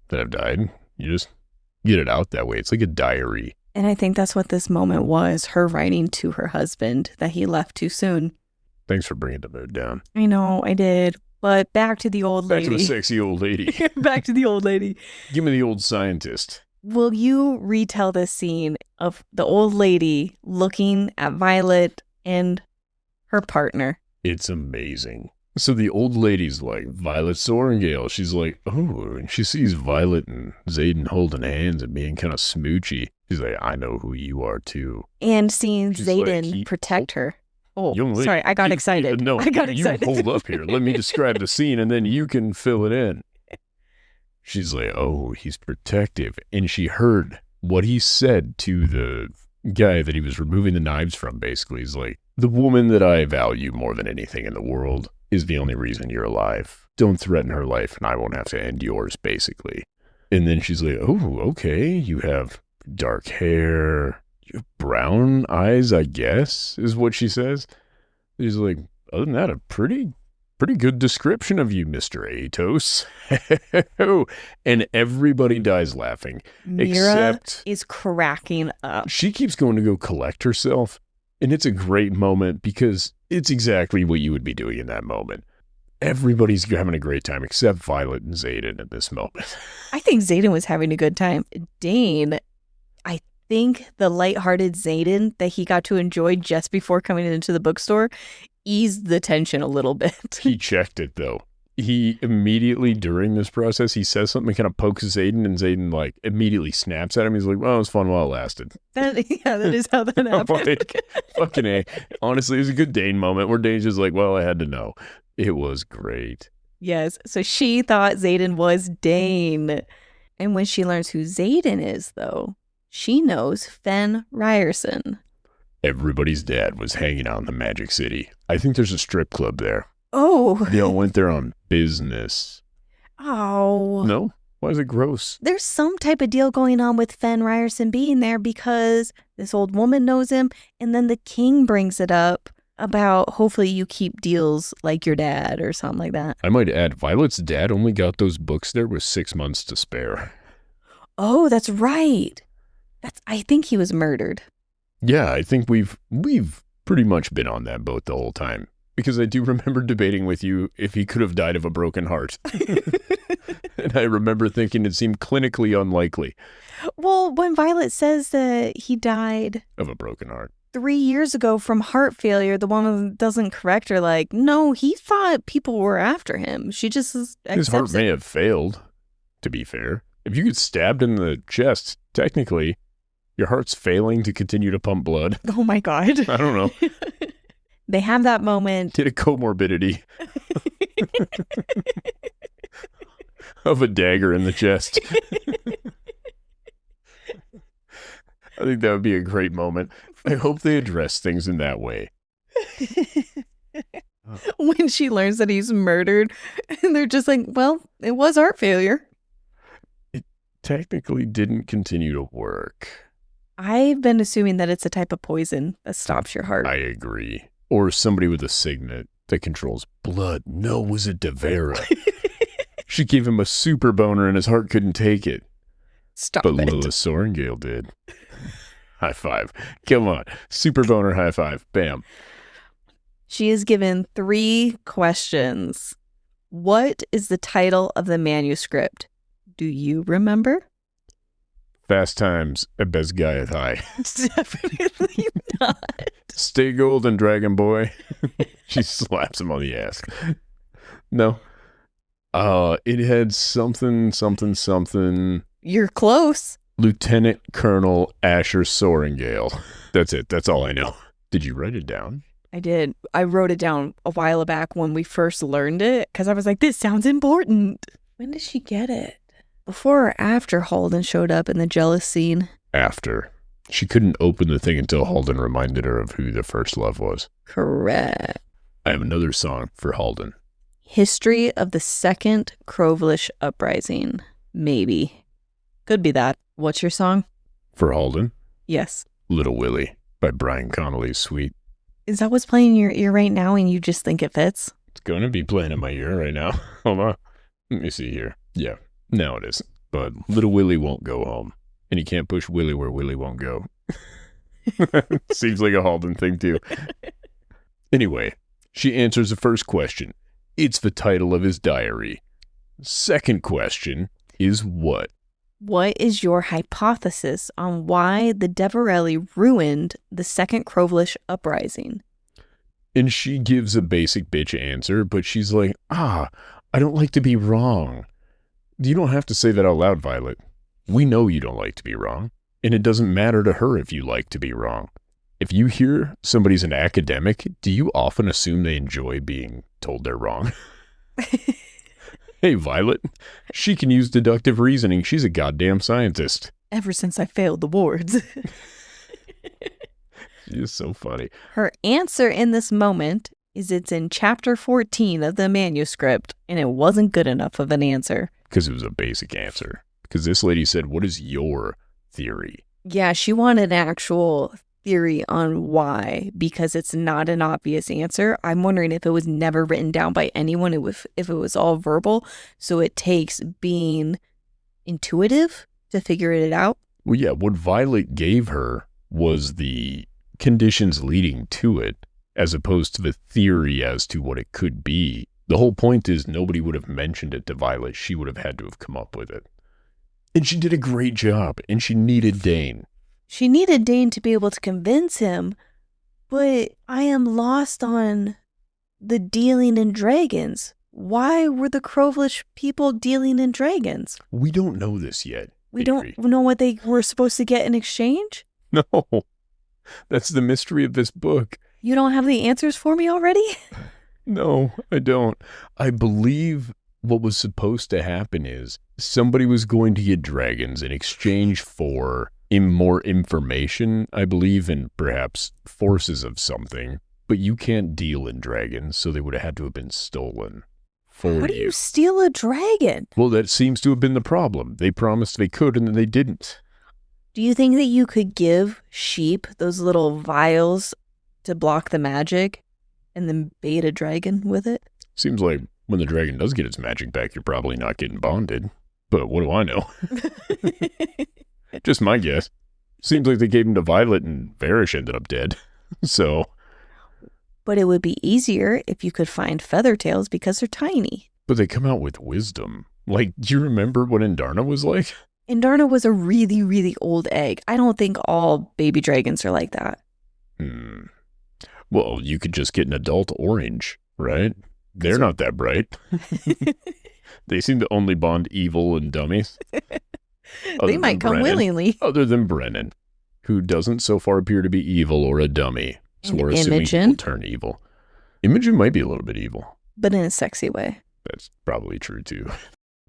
that have died. You just get it out that way. It's like a diary. And I think that's what this moment was, her writing to her husband that he left too soon. Thanks for bringing the mood down. I know, I did. But back to the old lady. Back to the sexy old lady. Back to the old lady. Give me the old scientist. Will you retell this scene of the old lady looking at Violet and her partner? It's amazing. So the old lady's like, Violet Sorengale. She's like, oh, and she sees Violet and Xaden holding hands and being kind of smoochy. She's like, I know who you are, too. And seeing She's Xaden like, protect her. Oh, young lady, sorry, I got excited. No, I got excited. You hold up here. Let me describe the scene, and then you can fill it in. She's like, oh, he's protective. And she heard what he said to the guy that he was removing the knives from, basically. He's like, the woman that I value more than anything in the world is the only reason you're alive. Don't threaten her life, and I won't have to end yours, basically. And then she's like, oh, okay, you have dark hair, you have brown eyes, I guess, is what she says. He's like, other than that, a pretty good description of you, Mr. Atos. And everybody dies laughing. Mira except is cracking up. She keeps going to go collect herself. And it's a great moment because it's exactly what you would be doing in that moment. Everybody's having a great time except Violet and Xaden at this moment. I think Xaden was having a good time. Dane, I think the lighthearted Xaden that he got to enjoy just before coming into the bookstore eased the tension a little bit. He checked it, though. He immediately, during this process, he says something, kind of pokes Xaden, and Xaden, like, immediately snaps at him. He's like, well, it was fun while it lasted. That is how that happened. Like, fucking A. Honestly, it was a good Dane moment where Dane's just like, well, I had to know. It was great. Yes. So she thought Xaden was Dane. And when she learns who Xaden is, though, she knows Fen Riorson. Everybody's dad was hanging out in the Magic City. I think there's a strip club there. Oh. They all went there on business. Oh. No? Why is it gross? There's some type of deal going on with Fen Riorson being there because this old woman knows him, and then the king brings it up about hopefully you keep deals like your dad or something like that. I might add, Violet's dad only got those books there with 6 months to spare. Oh, that's right. I think he was murdered. Yeah, I think we've pretty much been on that boat the whole time. Because I do remember debating with you if he could have died of a broken heart. And I remember thinking it seemed clinically unlikely. Well, when Violet says that he died of a broken heart 3 years ago from heart failure, the woman doesn't correct her like, no, he thought people were after him. She just his heart may have failed, to be fair. If you get stabbed in the chest, technically, your heart's failing to continue to pump blood. Oh my God. I don't know. They have that moment. Did a comorbidity of a dagger in the chest. I think that would be a great moment. I hope they address things in that way. When she learns that he's murdered, and they're just like, well, it was heart failure. It technically didn't continue to work. I've been assuming that it's a type of poison that stops your heart. I agree. Or somebody with a signet that controls blood. No, was it Devera? She gave him a super boner and his heart couldn't take it. Stop but it. Lilith Sorengale did. High five. Come on. Super boner high five. Bam. She is given 3 questions. What is the title of the manuscript? Do you remember? Fast Times at Besgaiath High. Definitely not. Stay golden, Dragon Boy. She slaps him on the ass. No. It had something. You're close. Lieutenant Colonel Asher Sorengale. That's it. That's all I know. Did you write it down? I did. I wrote it down a while back when we first learned it because I was like, this sounds important. When did she get it? Before or after Halden showed up in the jealous scene? After. She couldn't open the thing until Halden reminded her of who the first love was. Correct. I have another song for Halden. History of the Second Crovelish Uprising. Maybe. Could be that. What's your song? For Halden? Yes. Little Willie by Brian Connolly's Suite. Is that what's playing in your ear right now and you just think it fits? It's going to be playing in my ear right now. Hold on. Let me see here. Yeah, now it isn't. But Little Willie won't go home. And you can't push Willie where Willie won't go. Seems like a Halden thing too. Anyway, she answers the first question. It's the title of his diary. Second question is what? What is your hypothesis on why the Deverelli ruined the Second Crovelish Uprising? And she gives a basic bitch answer, but she's like, I don't like to be wrong. You don't have to say that out loud, Violet. We know you don't like to be wrong, and it doesn't matter to her if you like to be wrong. If you hear somebody's an academic, do you often assume they enjoy being told they're wrong? Hey, Violet, she can use deductive reasoning. She's a goddamn scientist. Ever since I failed the wards. She is so funny. Her answer in this moment is it's in chapter 14 of the manuscript, and it wasn't good enough of an answer. Because it was a basic answer. Because this lady said, what is your theory? Yeah, she wanted an actual theory on why, because it's not an obvious answer. I'm wondering if it was never written down by anyone, if it was all verbal, so it takes being intuitive to figure it out. Well, yeah, what Violet gave her was the conditions leading to it, as opposed to the theory as to what it could be. The whole point is nobody would have mentioned it to Violet. She would have had to have come up with it. And she did a great job, and she needed Dane. She needed Dane to be able to convince him, but I am lost on the dealing in dragons. Why were the Crovelish people dealing in dragons? We don't know this yet. We don't know what they were supposed to get in exchange? No. That's the mystery of this book. You don't have the answers for me already? No, I don't. I believe what was supposed to happen is somebody was going to get dragons in exchange for more information, I believe, and perhaps forces of something. But you can't deal in dragons, so they would have had to have been stolen for you. How do you steal a dragon? Well, that seems to have been the problem. They promised they could, and then they didn't. Do you think that you could give sheep those little vials to block the magic and then bait a dragon with it? Seems like when the dragon does get its magic back, you're probably not getting bonded. But what do I know? Just my guess. Seems like they gave him to Violet and Varish ended up dead. So. But it would be easier if you could find Feathertails because they're tiny. But they come out with wisdom. Like, do you remember what Andarna was like? Andarna was a really, really old egg. I don't think all baby dragons are like that. Well, you could just get an adult orange, right? They're not that bright. They seem to only bond evil and dummies. They might come willingly. Other than Brennan, who doesn't so far appear to be evil or a dummy. So we're assuming he'll turn evil. Imogen might be a little bit evil. But in a sexy way. That's probably true, too.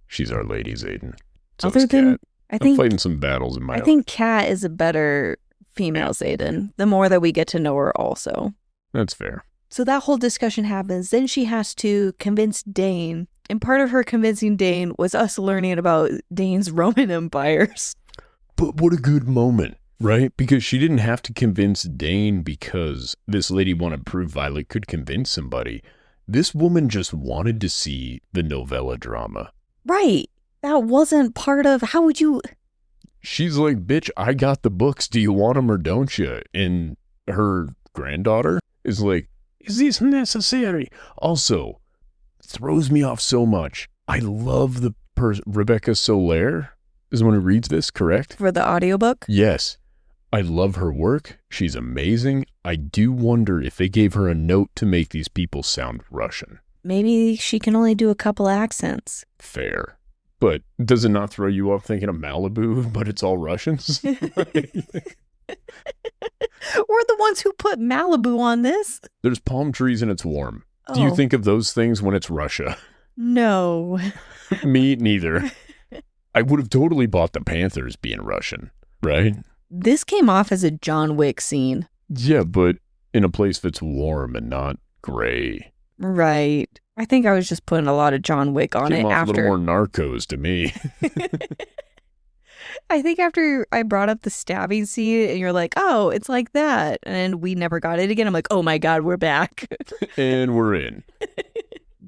She's our lady, Xaden. So other than, I'm fighting some battles in my life. I think Kat is a better female Xaden, the more that we get to know her also. That's fair. So that whole discussion happens. Then she has to convince Dane. And part of her convincing Dane was us learning about Dane's Roman empires. But what a good moment, right? Because she didn't have to convince Dane because this lady wanted to prove Violet could convince somebody. This woman just wanted to see the novella drama. Right. That wasn't part of, how would you... She's like, bitch, I got the books. Do you want them or don't you? And her granddaughter is like, is this necessary? Also, throws me off so much. I love the Rebecca Soler is the one who reads this, correct? For the audiobook? Yes. I love her work. She's amazing. I do wonder if they gave her a note to make these people sound Russian. Maybe she can only do a couple accents. Fair. But does it not throw you off thinking of Malibu, but it's all Russians? Or We're the ones who put Malibu on this. There's palm trees and it's warm. Oh. Do you think of those things when it's Russia? No. Me neither. I would have totally bought the Panthers being Russian, right? This came off as a John Wick scene. Yeah, but in a place that's warm and not gray. Right. I think I was just putting a lot of John Wick on Came it off after. a little more Narcos to me. I think after I brought up the stabbing scene and you're like, oh, it's like that. And we never got it again. I'm like, oh my God, we're back. And we're in.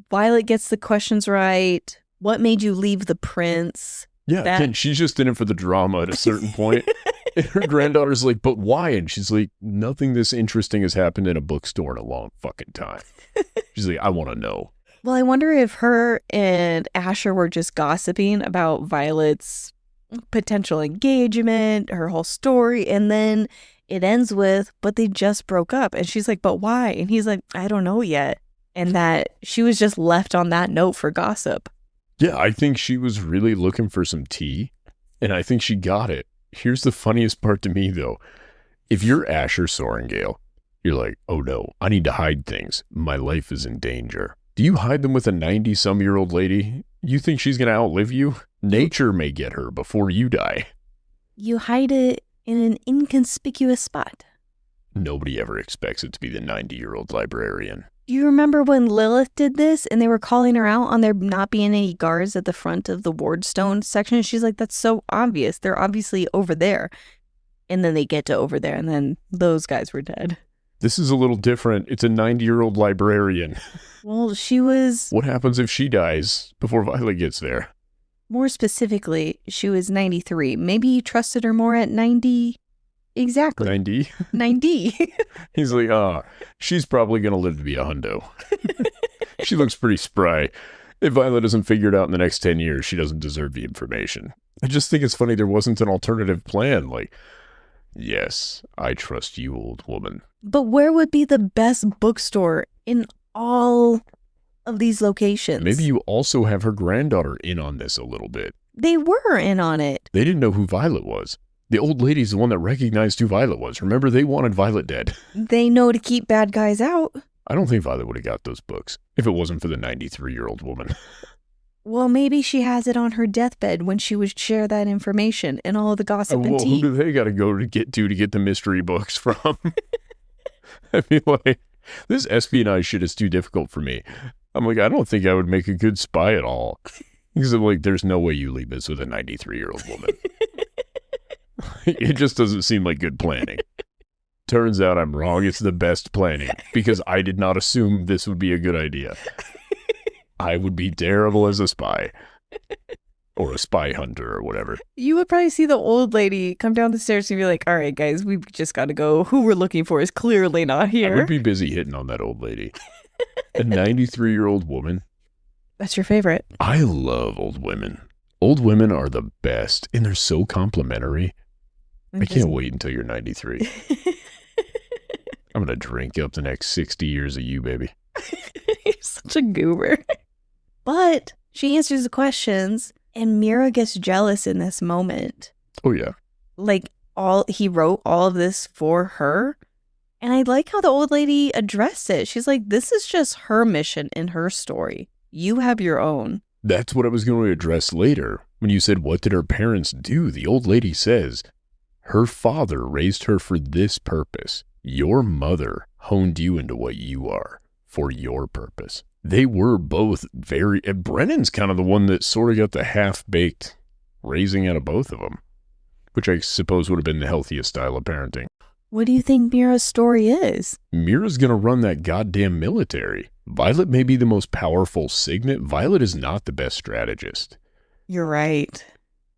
Violet gets the questions right. What made you leave the prince? Yeah, again, she's just in it for the drama at a certain point. And her granddaughter's like, but why? And she's like, nothing this interesting has happened in a bookstore in a long fucking time. She's like, I want to know. Well, I wonder if her and Asher were just gossiping about Violet's potential engagement, her whole story, and then it ends with, but they just broke up. And she's like, but why? And he's like, I don't know yet. And that she was just left on that note for gossip. Yeah, I think she was really looking for some tea, and I think she got it. Here's the funniest part to me, though. If you're Asher Sorengale, you're like, oh no, I need to hide things. My life is in danger. Do you hide them with a 90-some-year-old lady? You think she's going to outlive you? Nature may get her before you die. You hide it in an inconspicuous spot. Nobody ever expects it to be the 90-year-old librarian. Do you remember when Lilith did this and they were calling her out on there not being any guards at the front of the Wardstone section? She's like, that's so obvious. They're obviously over there. And then they get to over there and then those guys were dead. This is a little different. It's a 90-year-old librarian. Well, she was... What happens if she dies before Violet gets there? More specifically, she was 93. Maybe he trusted her more at 90... Exactly. 90? 90. He's like, she's probably going to live to be a hundo. She looks pretty spry. If Violet doesn't figure it out in the next 10 years, she doesn't deserve the information. I just think it's funny there wasn't an alternative plan. Like, yes, I trust you, old woman. But where would be the best bookstore in all of these locations? Maybe you also have her granddaughter in on this a little bit. They were in on it. They didn't know who Violet was. The old lady's the one that recognized who Violet was. Remember, they wanted Violet dead. They know to keep bad guys out. I don't think Violet would have got those books if it wasn't for the 93-year-old woman. Well, maybe she has it on her deathbed when she would share that information and all of the gossip and tea. Who do they got to go to get the mystery books from? I feel like this espionage shit is too difficult for me. I'm like, I don't think I would make a good spy at all. Because I'm like, there's no way you leave this with a 93-year-old woman. It just doesn't seem like good planning. Turns out I'm wrong. It's the best planning because I did not assume this would be a good idea. I would be terrible as a spy or a spy hunter or whatever. You would probably see the old lady come down the stairs and be like, all right, guys, we've just got to go. Who we're looking for is clearly not here. I would be busy hitting on that old lady. A 93-year-old woman. That's your favorite. I love old women. Old women are the best and they're so complimentary. I can't wait until you're 93. I'm going to drink up the next 60 years of you, baby. You're such a goober. But she answers the questions, and Mira gets jealous in this moment. Oh, yeah. Like, he wrote all of this for her. And I like how the old lady addressed it. She's like, this is just her mission in her story. You have your own. That's what I was going to address later. When you said, what did her parents do? The old lady says, her father raised her for this purpose. Your mother honed you into what you are for your purpose. They were both Brennan's kind of the one that sort of got the half-baked raising out of both of them, which I suppose would have been the healthiest style of parenting. What do you think Mira's story is? Mira's going to run that goddamn military. Violet may be the most powerful signet. Violet is not the best strategist. You're right.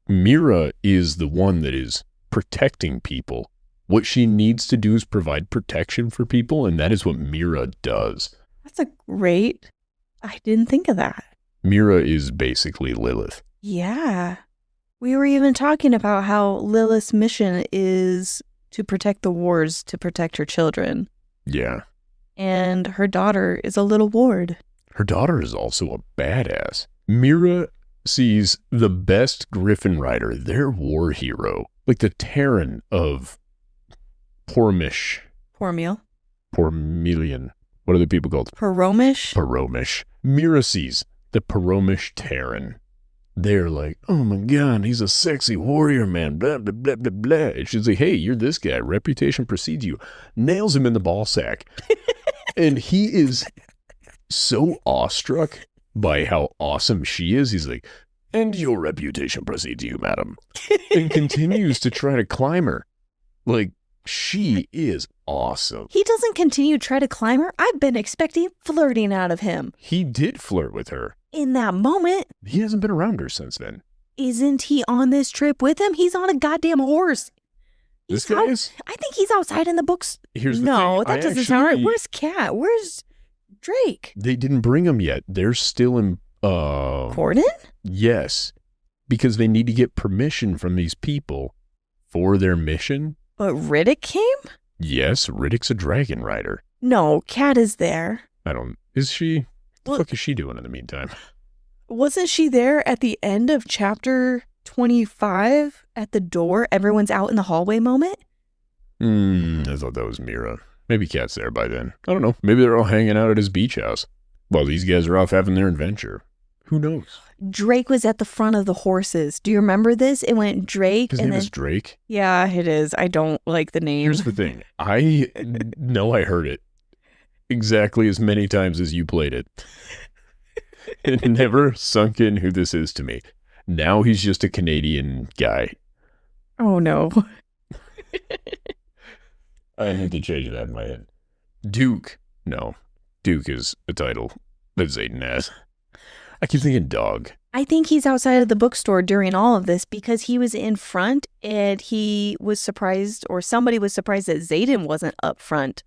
Mira is the one that is protecting people. What she needs to do is provide protection for people, and that is what Mira does. That's a great... I didn't think of that. Mira is basically Lilith. Yeah. We were even talking about how Lilith's mission is to protect the wards, to protect her children. Yeah. And her daughter is a little ward. Her daughter is also a badass. Mira sees the best griffin rider, their war hero, like the Tairn of Pormish. Poor meal. Pormelian. What are the people called? Paromish. Paromish. Mira sees the Paromish Tairn. They're like, oh my God, he's a sexy warrior man, blah, blah, blah, blah, blah. And she's like, hey, you're this guy. Reputation precedes you. Nails him in the ball sack. And he is so awestruck by how awesome she is. He's like, and your reputation precedes you, madam. And continues to try to climb her. Like, she is awesome. He doesn't continue to try to climb her. I've been expecting flirting out of him. He did flirt with her. In that moment. He hasn't been around her since then. Isn't he on this trip with him? He's on a goddamn horse. This guy is? I think he's outside in the books. Here's the no, thing. that doesn't sound right. Where's Cat? Where's Drake? They didn't bring him yet. They're still in... Cordyn? Yes. Because they need to get permission from these people for their mission. But Riddick came? Yes, Riddick's a dragon rider. No, Cat is there. Is she? What the fuck is she doing in the meantime? Wasn't she there at the end of chapter 25 at the door? Everyone's out in the hallway moment? I thought that was Mira. Maybe Cat's there by then. I don't know. Maybe they're all hanging out at his beach house while these guys are off having their adventure. Who knows? Drake was at the front of the horses. Do you remember this? It went Drake. His name is Drake? Yeah, it is. I don't like the name. Here's the thing. I know I heard it exactly as many times as you played it. It never sunk in who this is to me. Now he's just a Canadian guy. Oh, no. I need to change that in my head. Duke. No. Duke is a title that Xaden has. I keep thinking dog. I think he's outside of the bookstore during all of this because he was in front and he was surprised, or somebody was surprised that Xaden wasn't up front.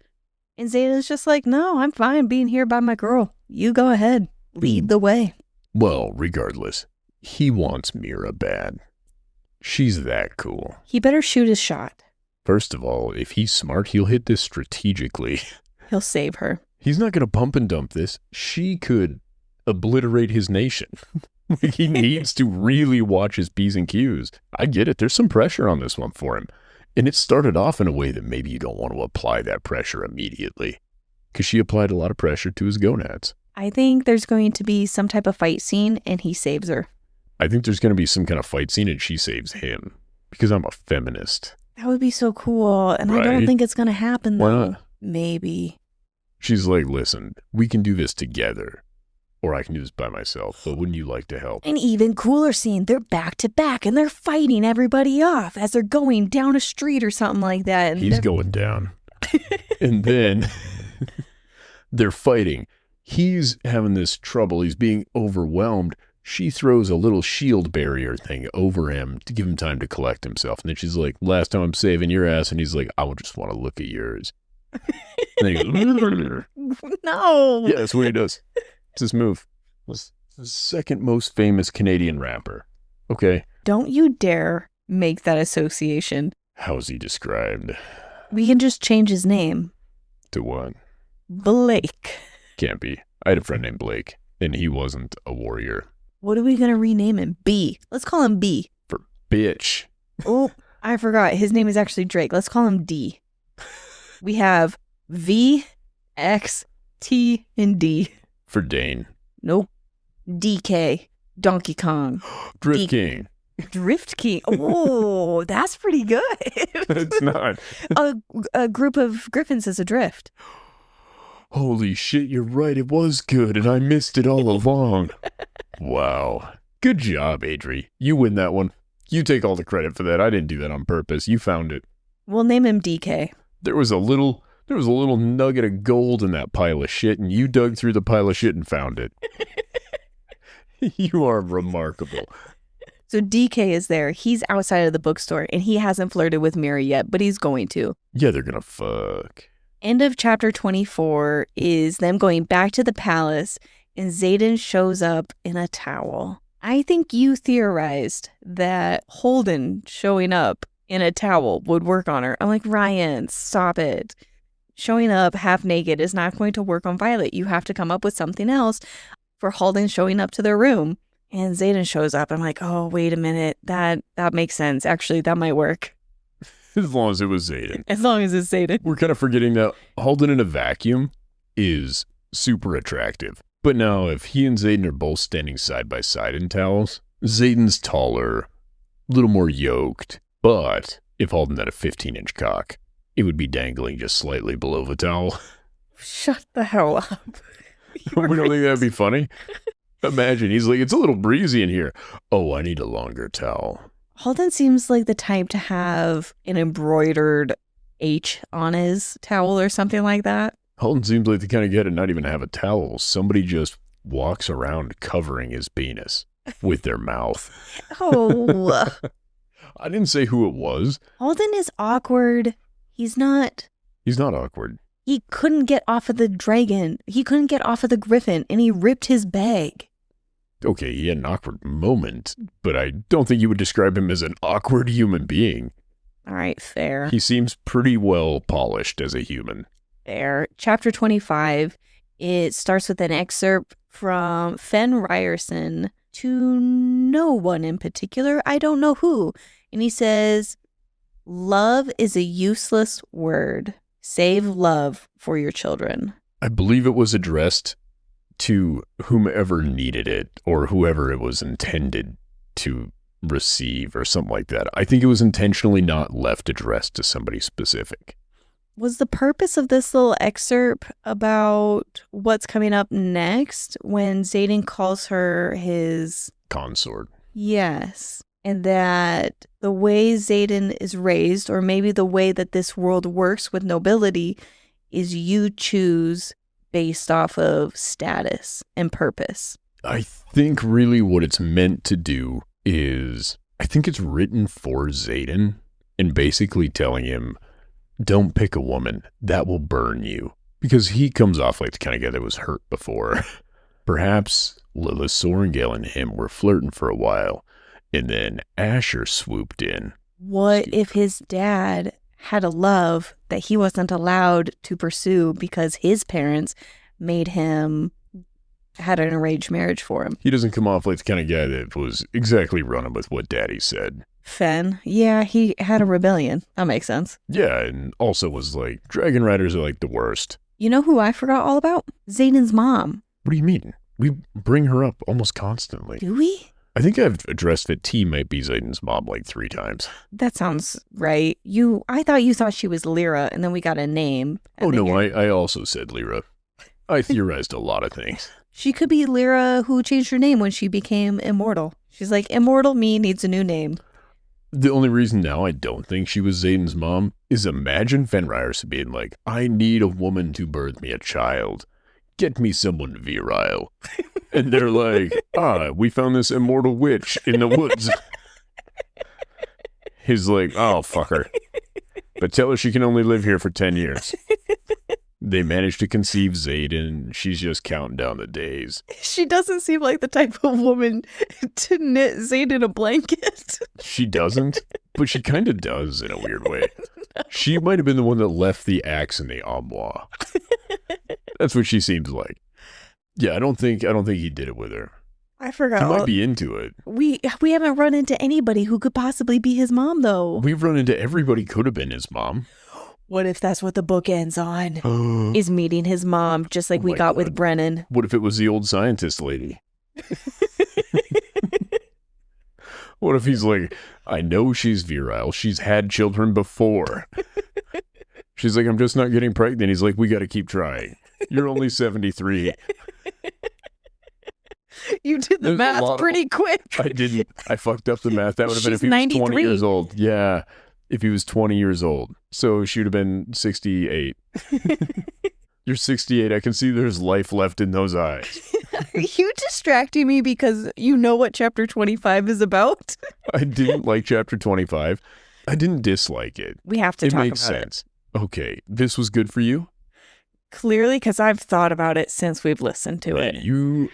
And Xaden's just like, no, I'm fine being here by my girl. You go ahead. Lead the way. Well, regardless, he wants Mira bad. She's that cool. He better shoot his shot. First of all, if he's smart, he'll hit this strategically. He'll save her. He's not going to pump and dump this. She could obliterate his nation. He needs to really watch his P's and Q's. I get it. There's some pressure on this one for him. And it started off in a way that maybe you don't want to apply that pressure immediately. Because she applied a lot of pressure to his gonads. I think there's going to be some type of fight scene and he saves her. I think there's going to be some kind of fight scene and she saves him. Because I'm a feminist. That would be so cool. And right? I don't think it's going to happen though. Why not? Maybe. She's like, listen, we can do this together. Or I can do this by myself, but wouldn't you like to help? An even cooler scene. They're back to back and they're fighting everybody off as they're going down a street or something like that. And he's going down. And then they're fighting. He's having this trouble. He's being overwhelmed. She throws a little shield barrier thing over him to give him time to collect himself. And then she's like, last time I'm saving your ass. And he's like, I would just want to look at yours. And then he goes, no. Yeah, that's what he does. It's his move. Was the second most famous Canadian rapper. Okay. Don't you dare make that association. How's he described? We can just change his name. To what? Blake. Can't be. I had a friend named Blake, and he wasn't a warrior. What are we going to rename him? B. Let's call him B. For bitch. Oh, I forgot. His name is actually Drake. Let's call him D. We have V, X, T, and D. For Dane. Nope. DK. Donkey Kong. Drift King. Drift King. Oh, that's pretty good. It's not. A group of gryphons is adrift. Holy shit, you're right. It was good, and I missed it all along. Wow. Good job, Adri. You win that one. You take all the credit for that. I didn't do that on purpose. You found it. We'll name him DK. There was a little nugget of gold in that pile of shit, and you dug through the pile of shit and found it. You are remarkable. So DK is there. He's outside of the bookstore, and he hasn't flirted with Mira yet, but he's going to. Yeah, they're gonna fuck. End of chapter 24 is them going back to the palace, and Xaden shows up in a towel. I think you theorized that Halden showing up in a towel would work on her. I'm like, Ryan, stop it. Showing up half naked is not going to work on Violet. You have to come up with something else for Halden showing up to their room. And Xaden shows up. I'm like, oh, wait a minute. That makes sense. Actually, that might work. As long as it was Xaden. As long as it's Xaden. We're kind of forgetting that Halden in a vacuum is super attractive. But now, if he and Xaden are both standing side by side in towels, Xaden's taller, a little more yoked. But if Halden had a 15-inch cock, it would be dangling just slightly below the towel. Shut the hell up. We don't think that'd be funny? Imagine, he's like, it's a little breezy in here. Oh, I need a longer towel. Halden seems like the type to have an embroidered H on his towel or something like that. Halden seems like the kind of guy to not even have a towel. Somebody just walks around covering his penis with their mouth. Oh. I didn't say who it was. Halden is awkward. He's not awkward. He couldn't get off of the dragon. He couldn't get off of the griffin, and he ripped his bag. Okay, he had an awkward moment, but I don't think you would describe him as an awkward human being. All right, fair. He seems pretty well polished as a human. Fair. Chapter 25, it starts with an excerpt from Riorson to no one in particular. I don't know who. And he says, "Love is a useless word. Save love for your children." I believe it was addressed to whomever needed it or whoever it was intended to receive or something like that. I think it was intentionally not left addressed to somebody specific. Was the purpose of this little excerpt about what's coming up next when Xaden calls her his consort? Yes. And that the way Xaden is raised, or maybe the way that this world works with nobility, is you choose based off of status and purpose. I think really what it's meant to do is, I think it's written for Xaden and basically telling him, don't pick a woman, that will burn you. Because he comes off like the kind of guy that was hurt before. Perhaps Lilith Sorrengail and him were flirting for a while, and then Asher swooped in. What if his dad had a love that he wasn't allowed to pursue because his parents made him, had an arranged marriage for him? He doesn't come off like the kind of guy that was exactly running with what Daddy said. Fen, yeah, he had a rebellion. That makes sense. Yeah, and also was like, dragon riders are like the worst. You know who I forgot all about? Xaden's mom. What do you mean? We bring her up almost constantly. Do we? I think I've addressed that T might be Xaden's mom like 3 times. That sounds right. I thought you thought she was Lyra, and then we got a name. Oh, no, I also said Lyra. I theorized a lot of things. She could be Lyra who changed her name when she became immortal. She's like, immortal me needs a new name. The only reason now I don't think she was Xaden's mom is imagine Riorson being like, I need a woman to birth me a child. Get me someone virile. And they're like, we found this immortal witch in the woods. He's like, oh, fuck her. But tell her she can only live here for 10 years. They managed to conceive Xaden. She's just counting down the days. She doesn't seem like the type of woman to knit Xaden a blanket. She doesn't, but she kind of does in a weird way. No. She might have been the one that left the axe in the armoire. That's what she seems like. Yeah, I don't think he did it with her. I forgot. He might be into it. We haven't run into anybody who could possibly be his mom, though. We've run into everybody could have been his mom. What if that's what the book ends on? Is meeting his mom, just like we got with Brennan. What if it was the old scientist lady? What if he's like, I know she's virile. She's had children before. She's like, I'm just not getting pregnant. He's like, we got to keep trying. You're only 73. You did the math pretty quick. I didn't. I fucked up the math. That would have been if he was 20 years old. Yeah. If he was 20 years old. So she would have been 68. You're 68. I can see there's life left in those eyes. Are you distracting me because you know what chapter 25 is about? I didn't like chapter 25. I didn't dislike it. We have to talk about it. It makes sense. Okay. This was good for you? Clearly, because I've thought about it since we've listened to it. You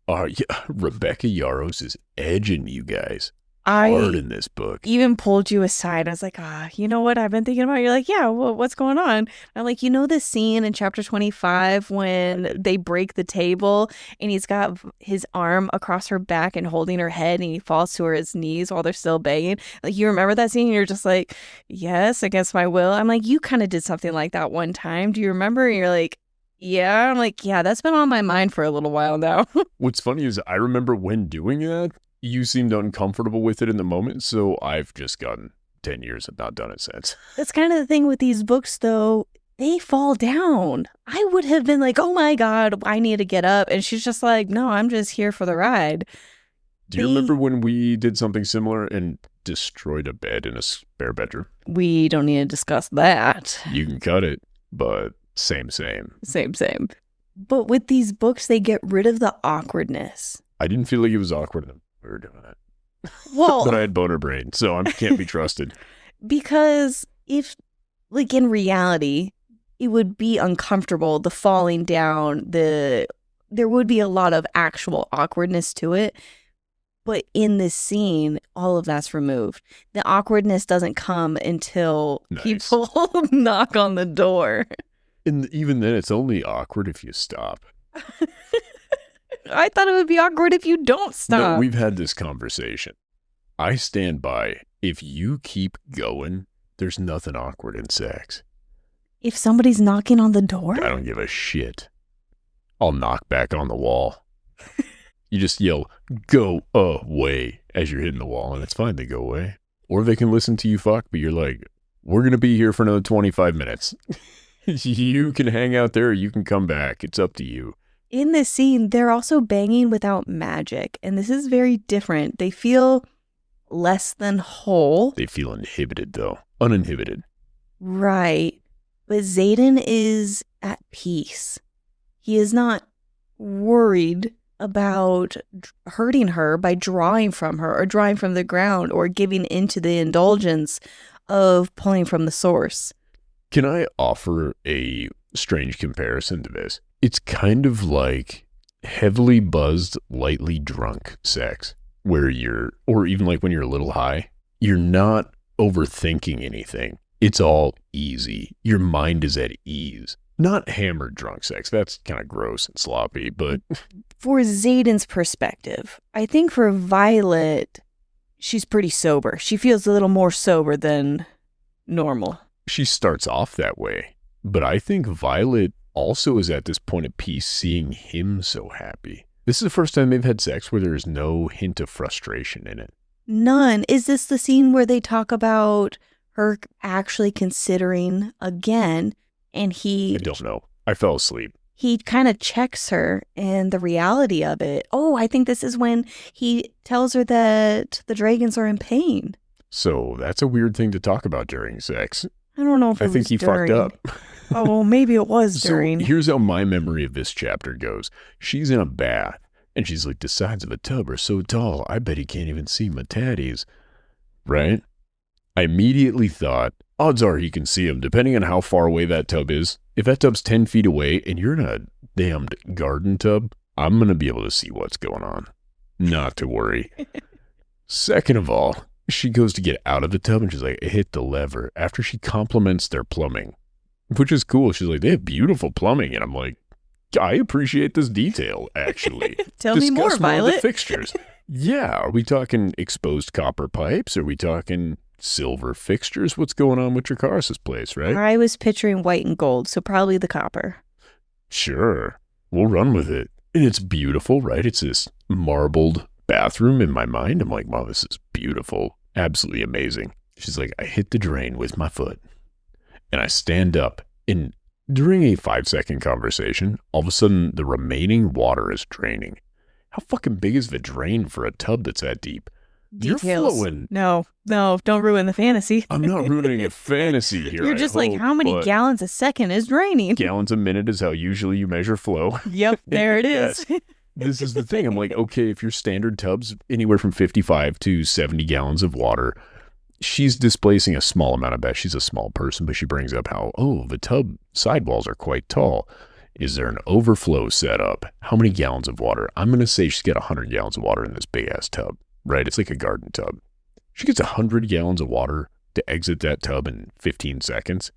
are... Yeah, Rebecca Yarros is edging you guys. hard in this book. Even pulled you aside. I was like, you know what I've been thinking about? You're like, yeah, well, what's going on? I'm like, you know the scene in chapter 25 when they break the table and he's got his arm across her back and holding her head and he falls to his knees while they're still banging? Like, you remember that scene? You're just like, yes, against my will. I'm like, you kind of did something like that one time. Do you remember? And you're like, yeah. I'm like, yeah, that's been on my mind for a little while now. What's funny is I remember when doing that, you seemed uncomfortable with it in the moment, so I've just gotten 10 years and not done it since. That's kind of the thing with these books, though. They fall down. I would have been like, oh my God, I need to get up. And she's just like, no, I'm just here for the ride. Do you remember when we did something similar and destroyed a bed in a spare bedroom? We don't need to discuss that. You can cut it, but same. Same. But with these books, they get rid of the awkwardness. I didn't feel like it was awkward when we were doing it. Well, but I had boner brain, so I can't be trusted. Because if, like, in reality, it would be uncomfortable, the falling down, there would be a lot of actual awkwardness to it. But in this scene, all of that's removed. The awkwardness doesn't come until people knock on the door. And even then, it's only awkward if you stop. I thought it would be awkward if you don't stop. No, we've had this conversation. I stand by. If you keep going, there's nothing awkward in sex. If somebody's knocking on the door? I don't give a shit. I'll knock back on the wall. You just yell, go away, as you're hitting the wall, and it's fine. They go away. Or they can listen to you fuck, but you're like, we're going to be here for another 25 minutes. You can hang out there or you can come back. It's up to you. In this scene, they're also banging without magic, and this is very different. They feel less than whole. They feel inhibited, though. Uninhibited. Right. But Xaden is at peace. He is not worried about hurting her by drawing from her or drawing from the ground or giving into the indulgence of pulling from the source. Can I offer a strange comparison to this? It's kind of like heavily buzzed, lightly drunk sex, where or even like when you're a little high, you're not overthinking anything. It's all easy. Your mind is at ease. Not hammered drunk sex. That's kind of gross and sloppy, but... For Xaden's perspective, I think for Violet, she's pretty sober. She feels a little more sober than normal. She starts off that way, but I think Violet also is at this point of peace seeing him so happy. This is the first time they've had sex where there's no hint of frustration in it. None. Is this the scene where they talk about her actually considering again, and I don't know. I fell asleep. He kind of checks her and the reality of it. Oh, I think this is when he tells her that the dragons are in pain. So that's a weird thing to talk about during sex. I don't know if I think he during. fucked up. Oh, maybe it was during. So here's how my memory of this chapter goes. She's in a bath, and she's like, the sides of a tub are so tall, I bet he can't even see my tatties. Right? I immediately thought, odds are he can see them, depending on how far away that tub is. If that tub's 10 feet away, and you're in a damned garden tub, I'm going to be able to see what's going on. Not to worry. Second of all, she goes to get out of the tub, and she's like, hit the lever. After she compliments their plumbing. Which is cool. She's like, they have beautiful plumbing. And I'm like, I appreciate this detail, actually. Tell me more, Violet. The fixtures. Yeah. Are we talking exposed copper pipes? Are we talking silver fixtures? What's going on with Tecarus' place, right? I was picturing white and gold, so probably the copper. Sure. We'll run with it. And it's beautiful, right? It's this marbled bathroom in my mind. I'm like, wow, this is beautiful. Absolutely amazing. She's like, I hit the drain with my foot. And I stand up, and during a 5-second conversation, all of a sudden, the remaining water is draining. How fucking big is the drain for a tub that's that deep? Details. You're flowing. No, don't ruin the fantasy. I'm not ruining a fantasy here. You're just like, how many gallons a second is draining? Gallons a minute is how usually you measure flow. Yep, there it is. Yes. This is the thing. I'm like, okay, if your standard tub's anywhere from 55 to 70 gallons of water, she's displacing a small amount of that. She's a small person, but she brings up how, the tub sidewalls are quite tall. Is there an overflow set up? How many gallons of water? I'm going to say she's got 100 gallons of water in this big-ass tub, right? It's like a garden tub. She gets 100 gallons of water to exit that tub in 15 seconds.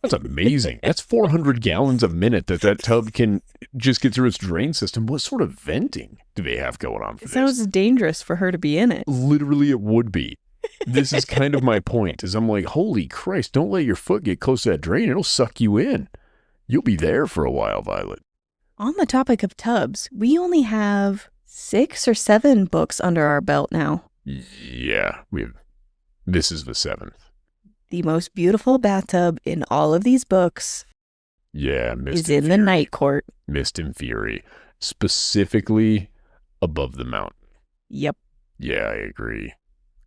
That's amazing. That's 400 gallons a minute that tub can just get through its drain system. What sort of venting do they have going on for It this? sounds dangerous for her to be in it. Literally, it would be. This is kind of my point, is I'm like, holy Christ, don't let your foot get close to that drain. It'll suck you in. You'll be there for a while, Violet. On the topic of tubs, we only have 6 or 7 books under our belt now. Yeah, this is the 7th. The most beautiful bathtub in all of these books is in the Night Court. Mist and Fury. Specifically above the mountain. Yep. Yeah, I agree.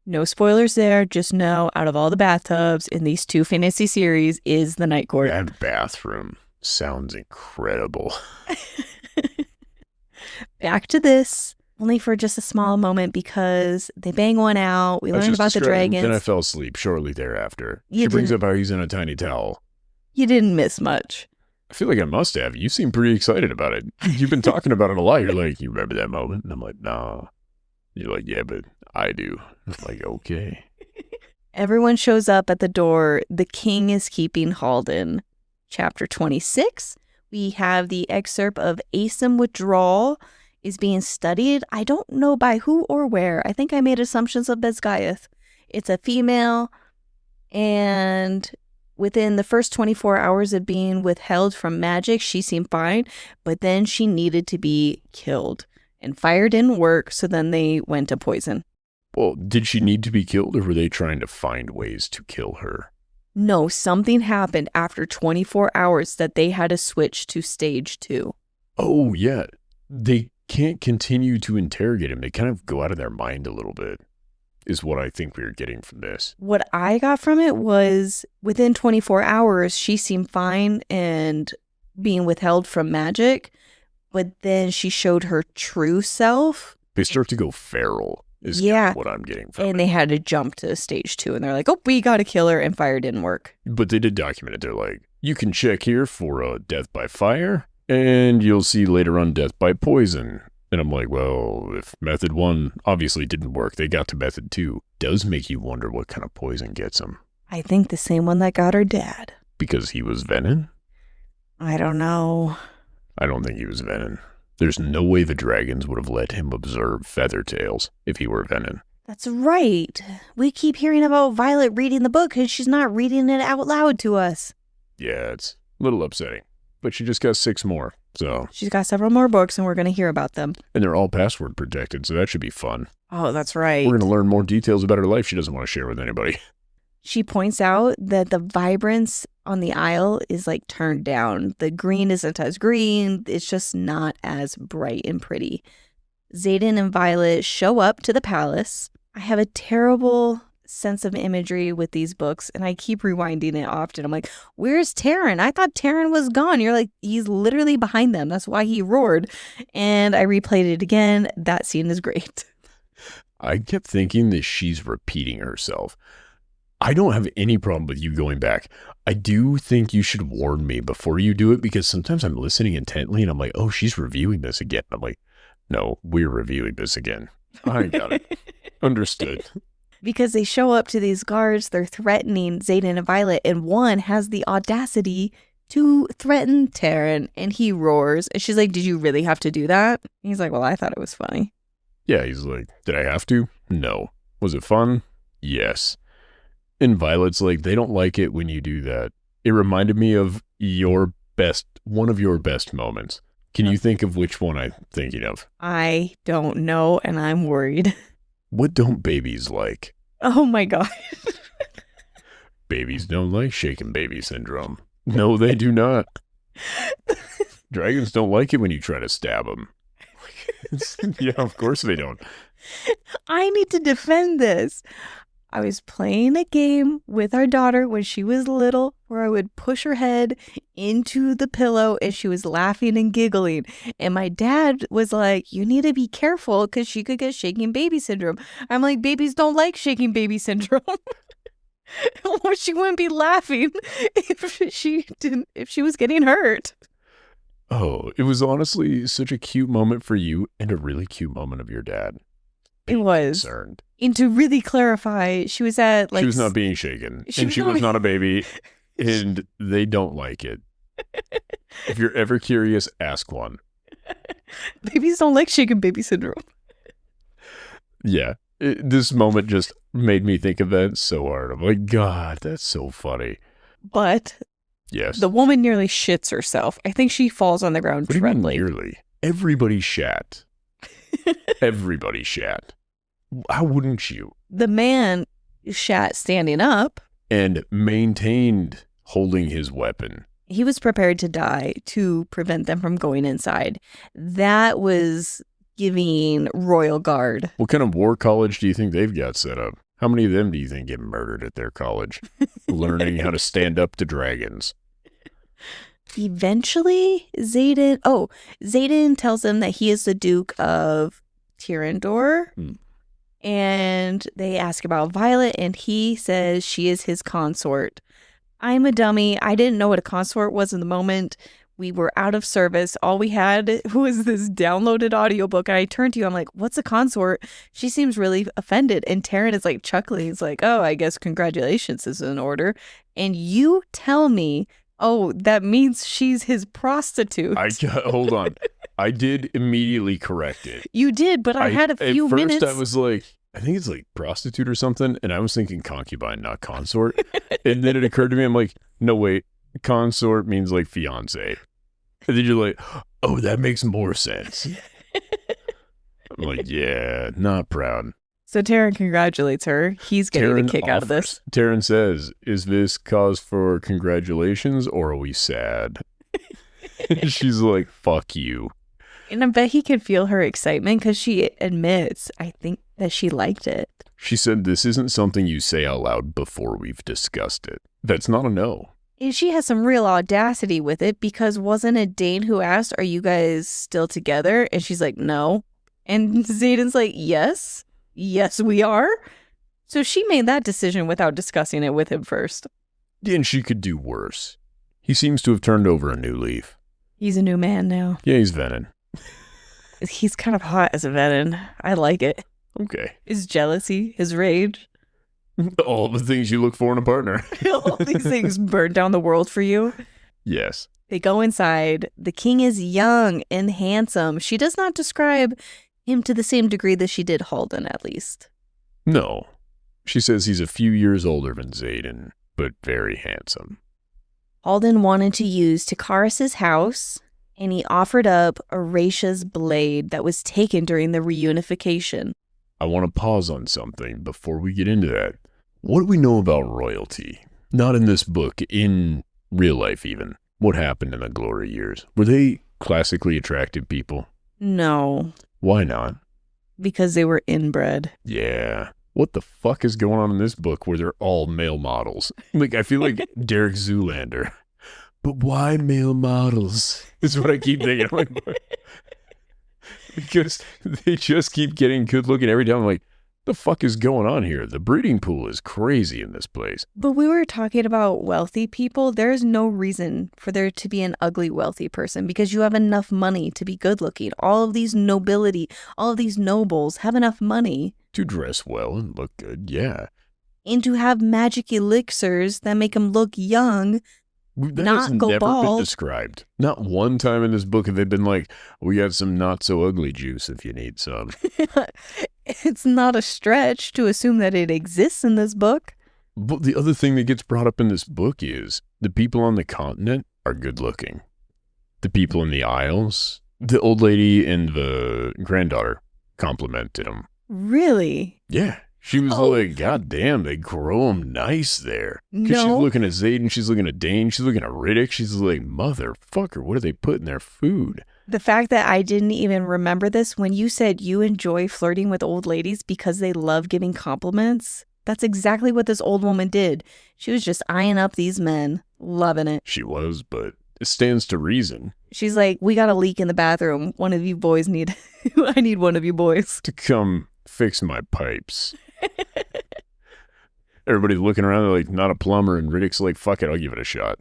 No spoilers there. Just know out of all the bathtubs in these 2 fantasy series is the Night Court. That bathroom sounds incredible. Back to this. Only for just a small moment because they bang one out. We learned about the dragons. Then I fell asleep shortly thereafter. She brings up how he's in a tiny towel. You didn't miss much. I feel like I must have. You seem pretty excited about it. You've been talking about it a lot. You're like, you remember that moment? And I'm like, nah. You're like, yeah, but I do. I'm like, okay. Everyone shows up at the door. The king is keeping Halden. Chapter 26, we have the excerpt of ASIM withdrawal is being studied. I don't know by who or where. I think I made assumptions of Bezgaeth. It's a female, and within the first 24 hours of being withheld from magic, she seemed fine, but then she needed to be killed. And fire didn't work, so then they went to poison. Well, did she need to be killed, or were they trying to find ways to kill her? No, something happened after 24 hours that they had to switch to stage 2. Oh, yeah. They can't continue to interrogate him. They kind of go out of their mind a little bit, is what I think we were getting from this. What I got from it was within 24 hours, she seemed fine and being withheld from magic, but then she showed her true self. They start to go feral, is what I'm getting from it. And they had to jump to stage 2, and they're like, oh, we got to kill her, and fire didn't work. But they did document it. They're like, you can check here for death by fire, and you'll see later on death by poison. And I'm like, well, if method 1 obviously didn't work, they got to method 2. Does make you wonder what kind of poison gets them. I think the same one that got her dad. Because he was venin? I don't know. I don't think he was venin. There's no way the dragons would have let him observe Feathertails if he were venin. That's right. We keep hearing about Violet reading the book, and she's not reading it out loud to us. Yeah, it's a little upsetting. But she just got 6 more, so. She's got several more books, and we're going to hear about them. And they're all password protected, so that should be fun. Oh, that's right. We're going to learn more details about her life she doesn't want to share with anybody. She points out that the vibrance on the isle is like turned down. The green isn't as green. It's just not as bright and pretty. Xaden and Violet show up to the palace. I have a terrible sense of imagery with these books, and I keep rewinding it often. I'm like, where's Tairn? I thought Tairn was gone. You're like, he's literally behind them. That's why he roared. And I replayed it again. That scene is great. I kept thinking that she's repeating herself. I don't have any problem with you going back. I do think you should warn me before you do it, because sometimes I'm listening intently and I'm like, oh, she's reviewing this again. I'm like, no, we're reviewing this again. I got it. Understood. Because they show up to these guards, they're threatening Xaden and Violet, and one has the audacity to threaten Tairn, and he roars. And she's like, did you really have to do that? And he's like, well, I thought it was funny. Yeah, he's like, did I have to? No. Was it fun? Yes. And Violet's like, they don't like it when you do that. It reminded me of one of your best moments. Can you think of which one I'm thinking of? I don't know, and I'm worried. What don't babies like? Oh my God. Babies don't like shaken baby syndrome. No, they do not. Dragons don't like it when you try to stab them. Yeah, of course they don't. I need to defend this. I was playing a game with our daughter when she was little where I would push her head into the pillow and she was laughing and giggling. And my dad was like, you need to be careful because she could get shaking baby syndrome. I'm like, babies don't like shaking baby syndrome. Or she wouldn't be laughing if she was getting hurt. Oh, it was honestly such a cute moment for you and a really cute moment of your dad. It was. concerned. And to really clarify, she was at like... She was not being shaken. She And was she not was not a baby. And they don't like it. If you're ever curious, ask one. Babies don't like shaken baby syndrome. Yeah. This moment just made me think of that so hard. I'm like, God, that's so funny. But Yes. the woman nearly shits herself. I think she falls on the ground What do you mean trembling. nearly? Everybody shat. Everybody shat. How wouldn't you? The man shat standing up. And maintained holding his weapon. He was prepared to die to prevent them from going inside. That was giving royal guard. What kind of war college do you think they've got set up? How many of them do you think get murdered at their college? Learning how to stand up to dragons. Eventually, Xaden tells them that he is the Duke of Tairn. And they ask about Violet, and he says she is his consort. I'm a dummy. I didn't know what a consort was in the moment. We were out of service. All we had was this downloaded audiobook. And I turned to you. I'm like, what's a consort? She seems really offended. And Tairn is like chuckling. He's like, oh, I guess congratulations is in order. And you tell me, oh, that means she's his prostitute. Hold on. I did immediately correct it. You did, but I had a few minutes. At first, I was like, I think it's like prostitute or something. And I was thinking concubine, not consort. And then it occurred to me, I'm like, no, wait. Consort means like fiance. And then you're like, oh, that makes more sense. I'm like, yeah, not proud. So Tairn congratulates her. He's getting a kick out of this. Tairn says, is this cause for congratulations or are we sad? She's like, fuck you. And I bet he could feel her excitement because she admits, I think, that she liked it. She said, this isn't something you say out loud before we've discussed it. That's not a no. And she has some real audacity with it because wasn't it Dane who asked, are you guys still together? And she's like, no. And Xaden's like, yes. Yes, we are. So she made that decision without discussing it with him first. And she could do worse. He seems to have turned over a new leaf. He's a new man now. Yeah, he's venin. He's kind of hot as a venin. I like it. Okay. His jealousy, his rage. All the things you look for in a partner. All these things burn down the world for you. Yes. They go inside. The king is young and handsome. She does not describe him to the same degree that she did Halden, at least. No. She says he's a few years older than Xaden, but very handsome. Halden wanted to use Tecarus' house, and he offered up Auratia's blade that was taken during the reunification. I want to pause on something before we get into that. What do we know about royalty? Not in this book, in real life even. What happened in the glory years? Were they classically attractive people? No. Why not? Because they were inbred. Yeah. What the fuck is going on in this book where they're all male models? Like, I feel like Derek Zoolander. But why male models? Is what I keep thinking. I'm like, because they just keep getting good looking every time. I'm like, the fuck is going on here? The breeding pool is crazy in this place. But we were talking about wealthy people. There's no reason for there to be an ugly wealthy person because you have enough money to be good looking. All of these nobility, all of these nobles have enough money. To dress well and look good, yeah. And to have magic elixirs that make them look young. That not has go never bald. been described. Not one time in this book have they been like, we got some not so ugly juice if you need some. It's not a stretch to assume that it exists in this book. But the other thing that gets brought up in this book is the people on the continent are good looking. The people in the Isles, the old lady and the granddaughter complimented them. Really? Yeah. She was like, God damn, they grow them nice there. Because she's No. looking at Xaden, she's looking at Dane, she's looking at Riddick. She's like, motherfucker, what do they put in their food? The fact that I didn't even remember this when you said you enjoy flirting with old ladies because they love giving compliments, that's exactly what this old woman did. She was just eyeing up these men, loving it. She was, but it stands to reason. She's like, we got a leak in the bathroom. One of you boys need, I need one of you boys. To come fix my pipes. Everybody's looking around, they're like, not a plumber, and Riddick's like, fuck it, I'll give it a shot.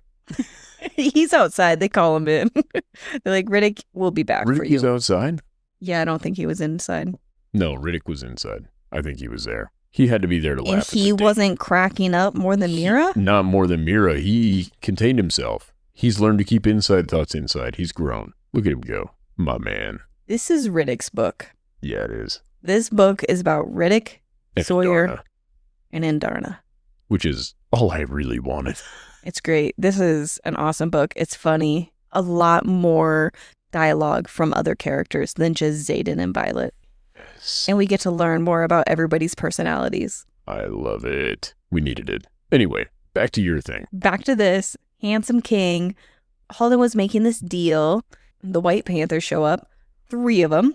He's outside. They call him in. They're like, Riddick, we'll be back for Riddick you. is outside? Yeah, I don't think he was inside. No, Riddick was inside. I think he was there. He had to be there to laugh. And he wasn't cracking up more than Mira? Not more than Mira. He contained himself. He's learned to keep inside thoughts inside. He's grown. Look at him go. My man. This is Riddick's book. Yeah, it is. This book is about Riddick, And Sawyer, Andarna, and Andarna. which is all I really wanted. It's great. This is an awesome book. It's funny. A lot more dialogue from other characters than just Xaden and Violet. And we get to learn more about everybody's personalities. I love it. We needed it. Anyway, back to your thing. Back to this. Handsome king. Halden was making this deal. The White Panthers show up. 3 of them.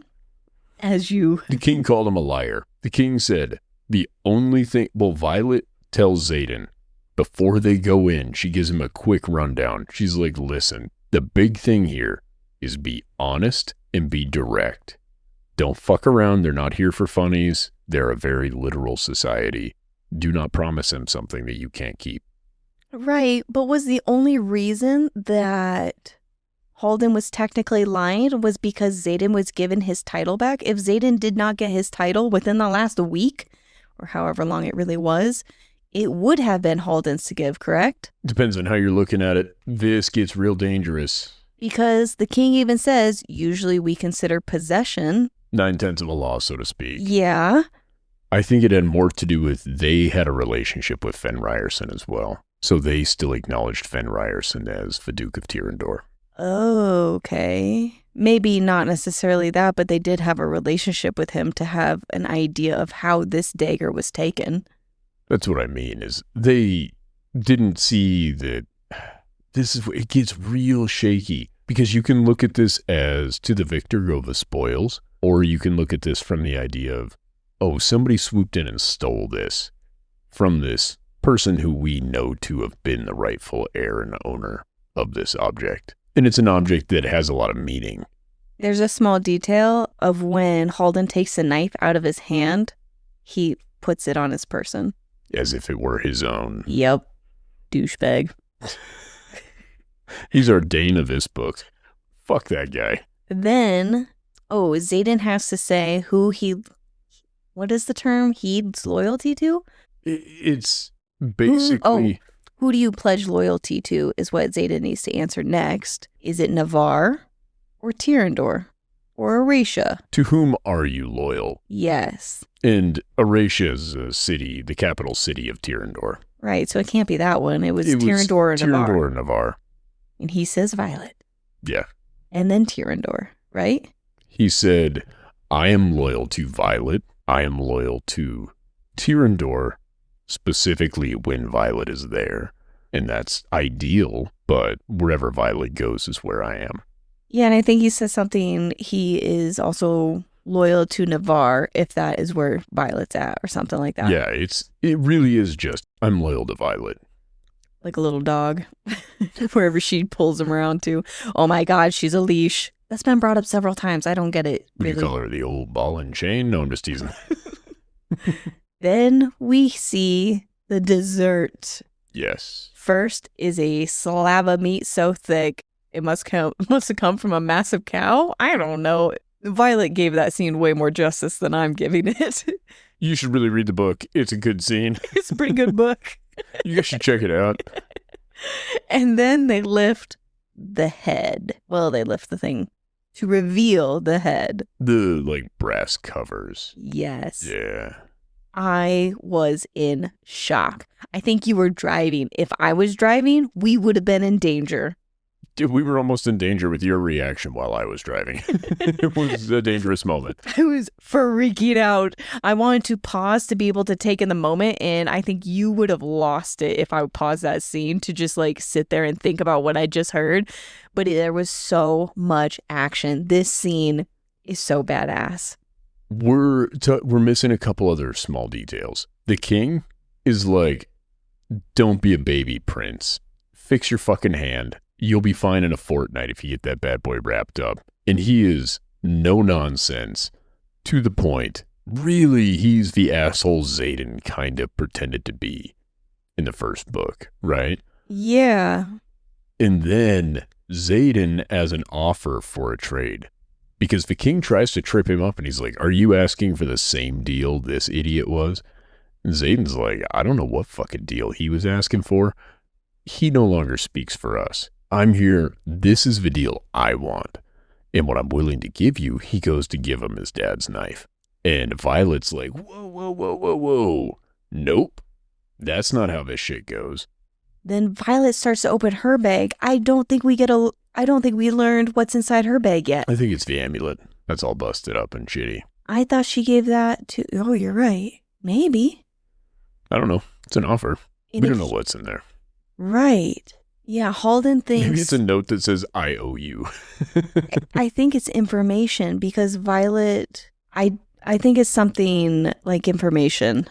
The king called him a liar. The king said, the only thing... Well, Violet tells Xaden, before they go in, she gives him a quick rundown. She's like, listen, the big thing here is be honest and be direct. Don't fuck around. They're not here for funnies. They're a very literal society. Do not promise them something that you can't keep. Right, but was the only reason that Halden was technically lying was because Xaden was given his title back? If Xaden did not get his title within the last week, or however long it really was, it would have been Halden's to give, correct? Depends on how you're looking at it. This gets real dangerous. Because the king even says, usually we consider possession. 9/10 of the law, so to speak. Yeah. I think it had more to do with they had a relationship with Fen Riorson as well. So they still acknowledged Fen Riorson as the Duke of Tyrrendor. Okay. Maybe not necessarily that, but they did have a relationship with him to have an idea of how this dagger was taken. That's what I mean, is they didn't see that it gets real shaky. Because you can look at this as to the victor go the spoils, or you can look at this from the idea of, oh, somebody swooped in and stole this from this person who we know to have been the rightful heir and owner of this object. And it's an object that has a lot of meaning. There's a small detail of when Halden takes a knife out of his hand, he puts it on his person. As if it were his own. Yep. Douchebag. He's our Dane of this book. Fuck that guy. Then, Xaden has to say who what is the term, heeds loyalty to? It's basically... Who do you pledge loyalty to is what Xaden needs to answer next. Is it Navarre or Tyrrendor or Aratia? To whom are you loyal? Yes. And Aratia is a city, the capital city of Tyrrendor. Right, so it can't be that one. It was Tyrrendor or Navarre. Tyrrendor or Navarre. And he says Violet. Yeah. And then Tyrrendor, right? He said, I am loyal to Violet. I am loyal to Tyrrendor, specifically when Violet is there. And that's ideal, but wherever Violet goes is where I am. Yeah, and I think he says something, he is also loyal to Navarre if that is where Violet's at or something like that. Yeah, it really is just, I'm loyal to Violet. Like a little dog, wherever she pulls him around to. Oh my God, she's a leash. That's been brought up several times. I don't get it. Would really. you call her the old ball and chain? No, I'm just teasing. Then we see the dessert. Yes. First is a slab of meat so thick, it must have come from a massive cow. I don't know. Violet gave that scene way more justice than I'm giving it. You should really read the book. It's a good scene. It's a pretty good book. You guys should check it out. And then they lift the head. Well, they lift the thing to reveal the head. The, brass covers. Yes. Yeah. I was in shock. I think you were driving. If I was driving, we would have been in danger. Dude, we were almost in danger with your reaction while I was driving. It was a dangerous moment. I was freaking out. I wanted to pause to be able to take in the moment, and I think you would have lost it if I paused that scene to just sit there and think about what I just heard. But there was so much action. This scene is so badass. We're missing a couple other small details. The king is like, don't be a baby, prince. Fix your fucking hand. You'll be fine in a fortnight if you get that bad boy wrapped up. And he is no nonsense, to the point. Really, he's the asshole Xaden kind of pretended to be in the first book, right? Yeah. And then Xaden as an offer for a trade Because the king tries to trip him up and he's like, are you asking for the same deal this idiot was? And Xaden's like, I don't know what fucking deal he was asking for. He no longer speaks for us. I'm here. This is the deal I want. And what I'm willing to give you, he goes to give him his dad's knife. And Violet's like, whoa. Nope. That's not how this shit goes. Then Violet starts to open her bag. I don't think we learned what's inside her bag yet. I think it's the amulet. That's all busted up and shitty. I thought she gave that to... Oh, you're right. Maybe. I don't know. It's an offer. We don't know what's in there. Right. Yeah, Halden thinks... Maybe it's a note that says, I owe you. I think it's information because Violet... I think it's something like information.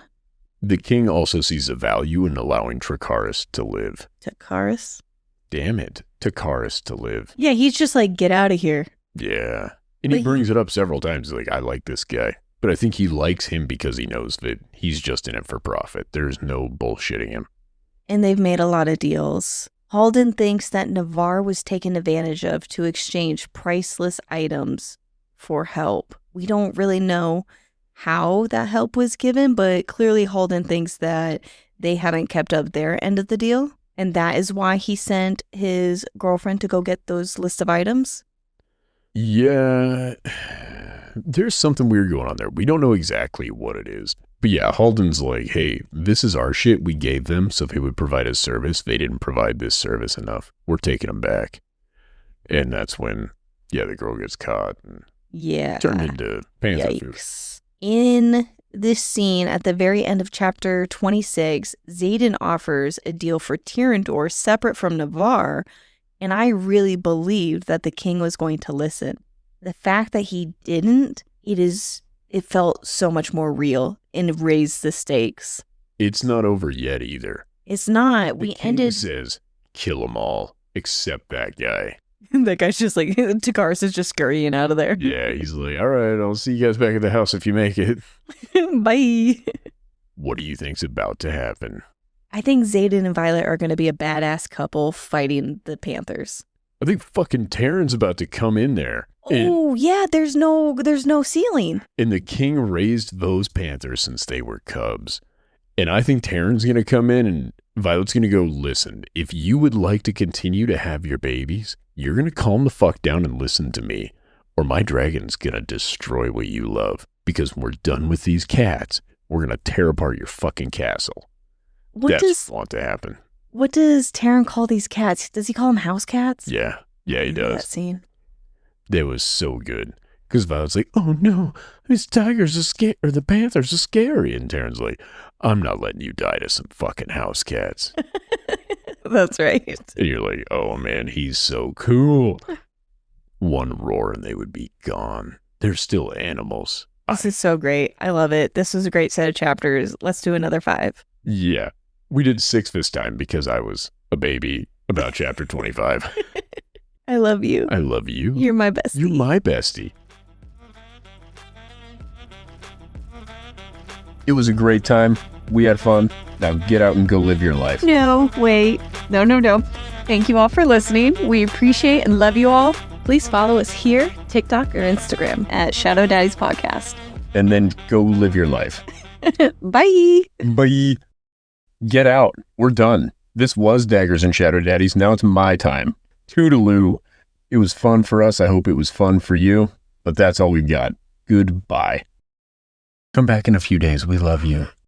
The king also sees a value in allowing Tecarus to live. Tecarus? Damn it. Tecarus to live. Yeah, he's just like, get out of here. Yeah. And he brings it up several times. He's like, I like this guy. But I think he likes him because he knows that he's just in it for profit. There's no bullshitting him. And they've made a lot of deals. Halden thinks that Navarre was taken advantage of to exchange priceless items for help. We don't really know how that help was given, but clearly Halden thinks that they haven't kept up their end of the deal. And that is why he sent his girlfriend to go get those list of items. Yeah, there's something weird going on there. We don't know exactly what it is. But yeah, Halden's like, hey, this is our shit. We gave them, so they would provide a service. They didn't provide this service enough. We're taking them back. And that's when, yeah, the girl gets caught and turned into panther food. In this scene, at the very end of chapter 26, Xaden offers a deal for Tyrandor separate from Navarre, and I really believed that the king was going to listen. The fact that he didn't, it felt so much more real and raised the stakes. It's not over yet either. It's not. The king says, kill them all, except that guy. That guy's just like, Tecarus is just scurrying out of there. Yeah, he's like, all right, I'll see you guys back at the house if you make it. Bye. What do you think's about to happen? I think Xaden and Violet are going to be a badass couple fighting the Panthers. I think fucking Tairn's about to come in there. Oh, yeah, there's no ceiling. And the king raised those Panthers since they were cubs. And I think Tairn's going to come in and Violet's going to go, listen, if you would like to continue to have your babies, you're going to calm the fuck down and listen to me, or my dragon's going to destroy what you love. Because when we're done with these cats, we're going to tear apart your fucking castle. That's what wants to happen. What does Tairn call these cats? Does he call them house cats? Yeah, he does. That scene. That was so good. Because Violet's like, oh no, these tigers are scary, or the panthers are scary. And Tairn's like, I'm not letting you die to some fucking house cats. That's right. And you're like, oh man, he's so cool. One roar and they would be gone. They're still animals. This is so great. I love it. This was a great set of chapters. Let's do another 5. Yeah. We did 6 this time because I was a baby about chapter 25. I love you. I love you. You're my bestie. You're my bestie. It was a great time. We had fun. Now get out and go live your life. No, wait. No. Thank you all for listening. We appreciate and love you all. Please follow us here, TikTok, or Instagram at Yarros.Podcast. And then go live your life. Bye. Bye. Get out. We're done. This was Daggers and Shadow Daddies. Now it's my time. Toodaloo. It was fun for us. I hope it was fun for you. But that's all we've got. Goodbye. Come back in a few days. We love you.